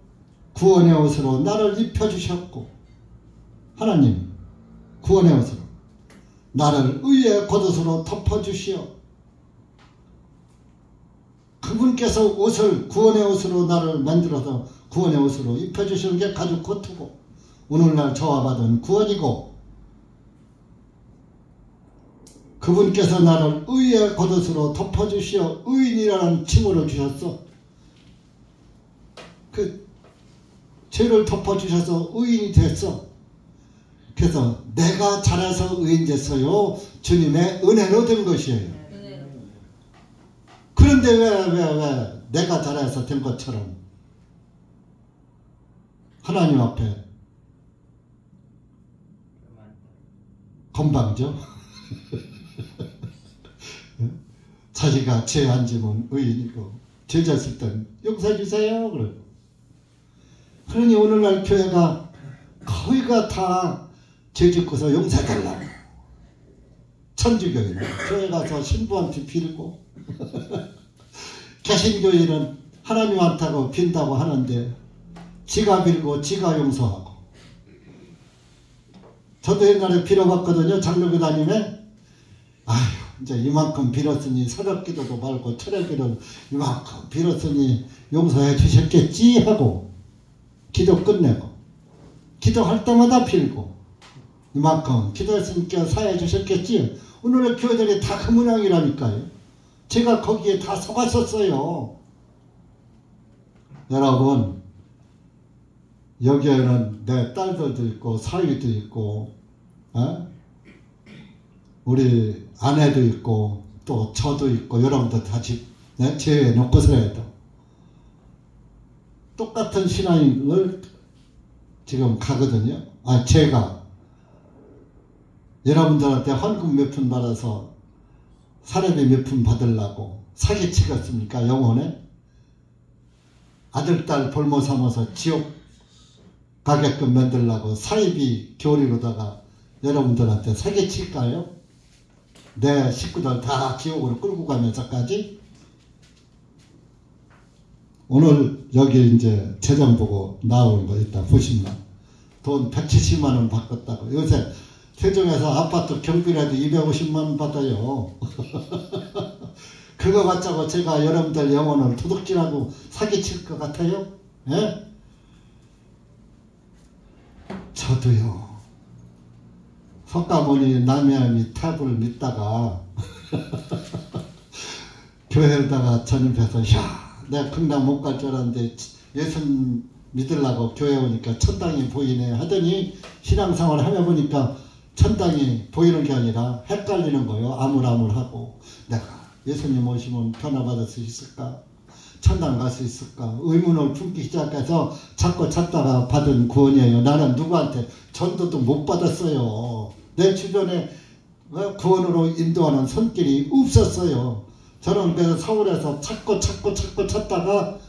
Speaker 1: 구원의 옷으로 나를 입혀주셨고 하나님 구원의 옷으로 나를 의의 겉옷으로 덮어주시어 그분께서 옷을 구원의 옷으로 나를 만들어서 구원의 옷으로 입혀주시는 게 가죽 코트고 오늘날 저와 받은 구원이고 그분께서 나를 의의 겉옷으로 덮어주시어 의인이라는 칭호를 주셨어. 그 죄를 덮어주셔서 의인이 됐어. 그래서 내가 잘해서 의인 됐어요. 주님의 은혜로 된 것이에요. 그런데 왜 내가 잘해서 된 것처럼 하나님 앞에 건방져? 자기가 죄 안 지면 의인이고 죄 졌을 땐 용서해 주세요. 그러니 오늘날 교회가 거의가 다 죄 짓고서 용서해 달라고 천주교회는 교회 가서 신부한테 빌고 개신교회는 하나님한테고 빈다고 하는데 지가 빌고 지가 용서하고. 저도 옛날에 빌어봤거든요. 장로교 다니면 아휴 이제 이만큼 빌었으니 새벽기도도 말고 철야기도 이만큼 빌었으니 용서해 주셨겠지 하고 기도 끝내고 기도할 때마다 빌고 이만큼 기도했으니까 사해 주셨겠지. 오늘의 교회들이 다 그 모양이라니까요. 제가 거기에 다 속았었어요. 여러분 여기에는 내 딸들도 있고 사위도 있고 우리 아내도 있고 또 저도 있고 여러분도 다 제외해 놓고서 해도 똑같은 신앙을 지금 가거든요. 제가 여러분들한테 헌금 몇 푼 받아서 사례비 몇 푼 받으려고 사기치겠습니까? 영혼에 아들 딸 볼모 삼아서 지옥 가게끔 만들려고 사이비 교리로다가 여러분들한테 사기칠까요? 내 식구들 다 지옥으로 끌고 가면서까지. 오늘 여기 이제 재정 보고 나온 거 있다 보시면 돈 170만원 바꿨다고. 요새 세종에서 아파트 경비라도 250만원 받아요. 그거 갖자고 제가 여러분들 영혼을 도둑질하고 사기칠 것 같아요? 예? 저도요. 석가모니 남해암이 탑을 믿다가 교회에다가 전입해서 야 내가 극락 못 갈 줄 알았는데 예수 믿으려고 교회 오니까 천당이 보이네 하더니 신앙생활을 하며 보니까 천당이 보이는 게 아니라 헷갈리는 거예요. 아물아물하고 내가 예수님 오시면 변화받을 수 있을까? 천당 갈 수 있을까? 의문을 품기 시작해서 자꾸 찾다가 받은 구원이에요. 나는 누구한테 전도도 못 받았어요. 내 주변에 구원으로 인도하는 손길이 없었어요. 저는 그래서 서울에서 찾고 찾다가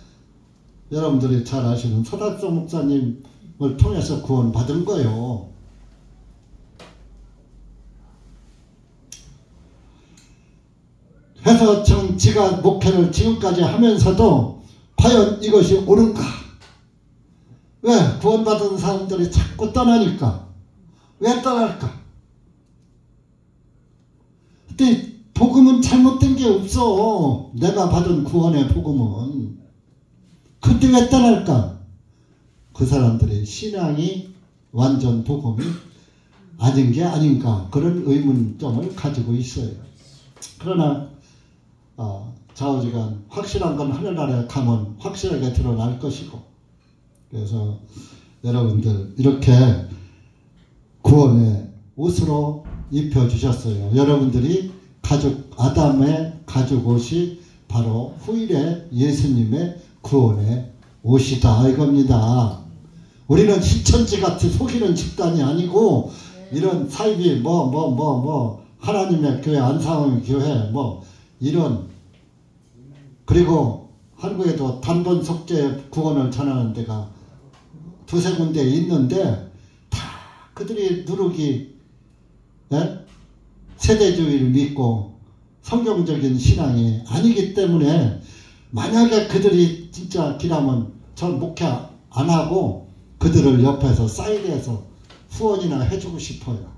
Speaker 1: 여러분들이 잘 아시는 서달성 목사님을 통해서 구원 받은 거예요. 해서 지가 목회를 지금까지 하면서도 과연 이것이 옳은가? 왜? 구원받은 사람들이 자꾸 떠나니까. 왜 떠날까? 근데 복음은 잘못된 게 없어. 내가 받은 구원의 복음은. 근데 왜 떠날까? 그 사람들의 신앙이 완전 복음이 아닌 게 아닌가, 그런 의문점을 가지고 있어요. 그러나 좌우지간 확실한 건 하늘나라에 가면 확실하게 드러날 것이고, 그래서 여러분들 이렇게 구원의 옷으로 입혀주셨어요. 여러분들이 아담의 가죽 옷이 바로 후일의 예수님의 구원의 오시다 이겁니다. 우리는 신천지같이 속이는 집단이 아니고 이런 사이비 하나님의 교회, 안상의 교회 이런, 그리고 한국에도 단번 속죄 구원을 전하는 데가 두세 군데 있는데 다 그들이 누룩이 세대주의를 믿고 성경적인 신앙이 아니기 때문에, 만약에 그들이 진짜 기라면 전 목회 안 하고 그들을 옆에서 사이드에서 후원이나 해주고 싶어요.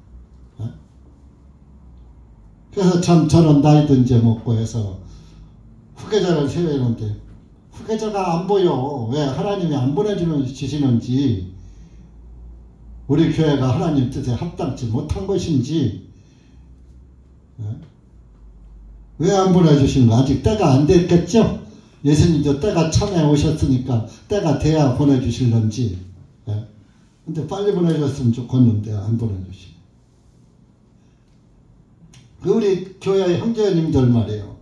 Speaker 1: 그래서 참 저는 나이도 이제 먹고 해서 후계자를 세우는데 후계자가 안 보여. 왜 하나님이 안 보내주시는지, 우리 교회가 하나님 뜻에 합당치 못한 것인지, 왜 안 보내주시는가? 아직 때가 안 됐겠죠? 예수님도 때가 참에 오셨으니까 때가 돼야 보내주실런지. 근데 빨리 보내줬으면 좋겠는데 안 보내주시네. 우리 교회 형제님들 말이에요.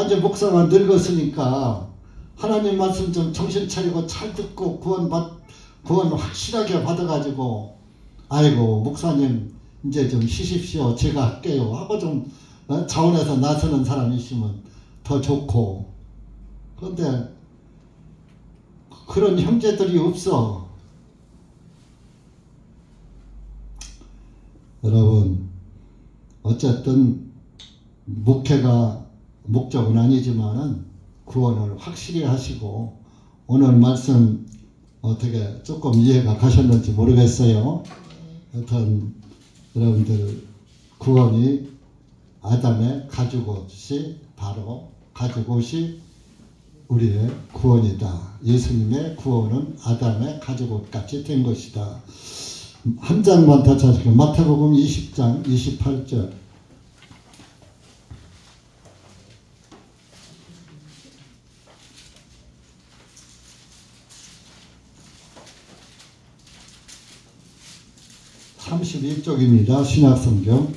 Speaker 1: 이제 목사가 늙었으니까 하나님 말씀 좀 정신 차리고 잘 듣고 구원 확실하게 받아가지고, 아이고 목사님 이제 좀 쉬십시오, 제가 할게요 하고 좀 자원에서 나서는 사람이 있으면 더 좋고. 그런데 그런 형제들이 없어. 여러분, 어쨌든 목회가 목적은 아니지만은 구원을 확실히 하시고, 오늘 말씀 어떻게 조금 이해가 가셨는지 모르겠어요. 하여튼 여러분들 구원이 아담의 가죽옷이 바로 가죽옷이 우리의 구원이다. 예수님의 구원은 아담의 가죽옷같이 된 것이다. 한 장만 더 찾을게요. 마태복음 20장 28절. (32쪽입니다) 신약성경.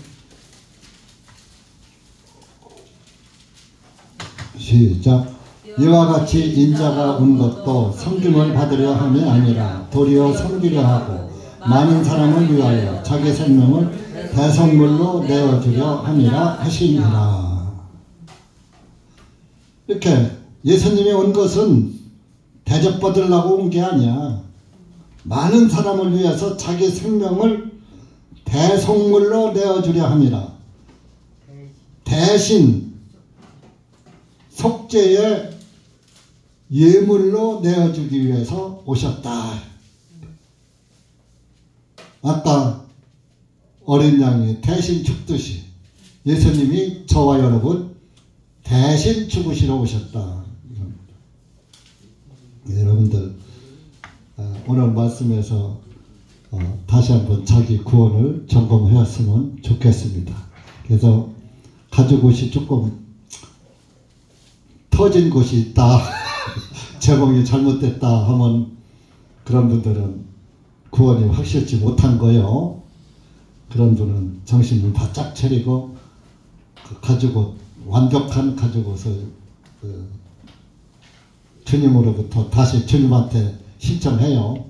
Speaker 1: 시작. 이와 같이 인자가 온 것도 섬김을 받으려 함이 아니라 도리어 섬기려 하고 많은 사람을 위하여 자기 생명을 대성물로 내어주려 함이라 하시니라. 이렇게 예수님이 온 것은 대접받으려고 온 게 아니야. 많은 사람을 위해서 자기 생명을 대성물로 내어주려 함이라. 대신 속죄의 예물로 내어주기 위해서 오셨다. 아까 어린 양이 대신 죽듯이 예수님이 저와 여러분 대신 죽으시러 오셨다. 여러분들 오늘 말씀에서 다시 한번 자기 구원을 점검하였으면 좋겠습니다. 그래서 가죽옷이 조금 터진 곳이 있다, 제목이 잘못됐다 하면 그런 분들은 구원이 확실치 못한 거요. 그런 분은 정신을 바짝 차리고 그 가죽옷, 완벽한 가죽옷을 주님으로부터 다시 주님한테 신청해요.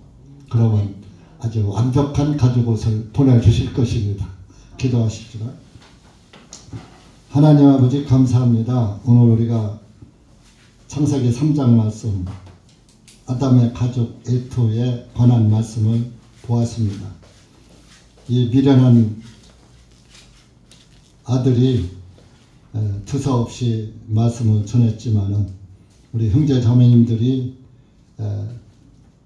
Speaker 1: 그러면 아주 완벽한 가죽옷을 보내주실 것입니다. 기도하십시다. 하나님 아버지 감사합니다. 오늘 우리가 창세기 3장 말씀, 아담의 가죽 에토에 관한 말씀을 보았습니다. 이 미련한 아들이 두서없이 말씀을 전했지만은 우리 형제 자매님들이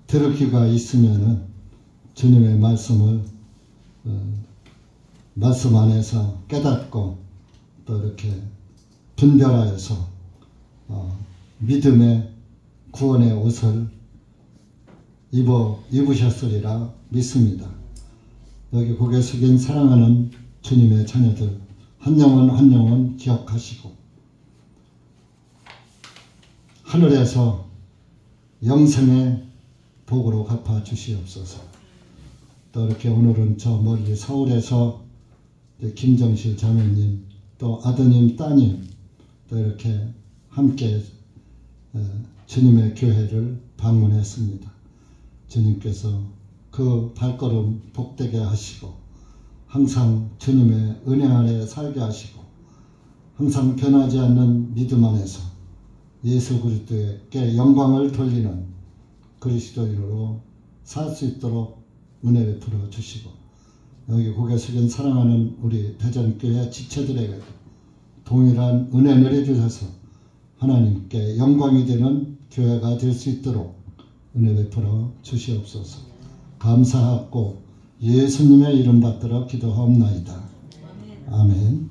Speaker 1: 들을 귀가 있으면은 주님의 말씀을 말씀 안에서 깨닫고 또 이렇게 분별하여서 믿음의 구원의 옷을 입으셨으리라 믿습니다. 여기 고개 숙인 사랑하는 주님의 자녀들 한 영혼 한 영혼 기억하시고 하늘에서 영생의 복으로 갚아 주시옵소서. 또 이렇게 오늘은 저 멀리 서울에서 김정실 자매님 또 아드님 따님 또 이렇게 함께 주님의 교회를 방문했습니다. 주님께서 그 발걸음 복되게 하시고 항상 주님의 은혜 안에 살게 하시고 항상 변하지 않는 믿음 안에서 예수 그리스도에게 영광을 돌리는 그리스도인으로 살 수 있도록 은혜 베풀어 주시고 여기 고개 숙인 사랑하는 우리 대전교회 지체들에게도 동일한 은혜 내려주셔서 하나님께 영광이 되는 교회가 될 수 있도록 은혜 베풀어 주시옵소서. 감사하고 예수님의 이름 받들어 기도하옵나이다. 아멘.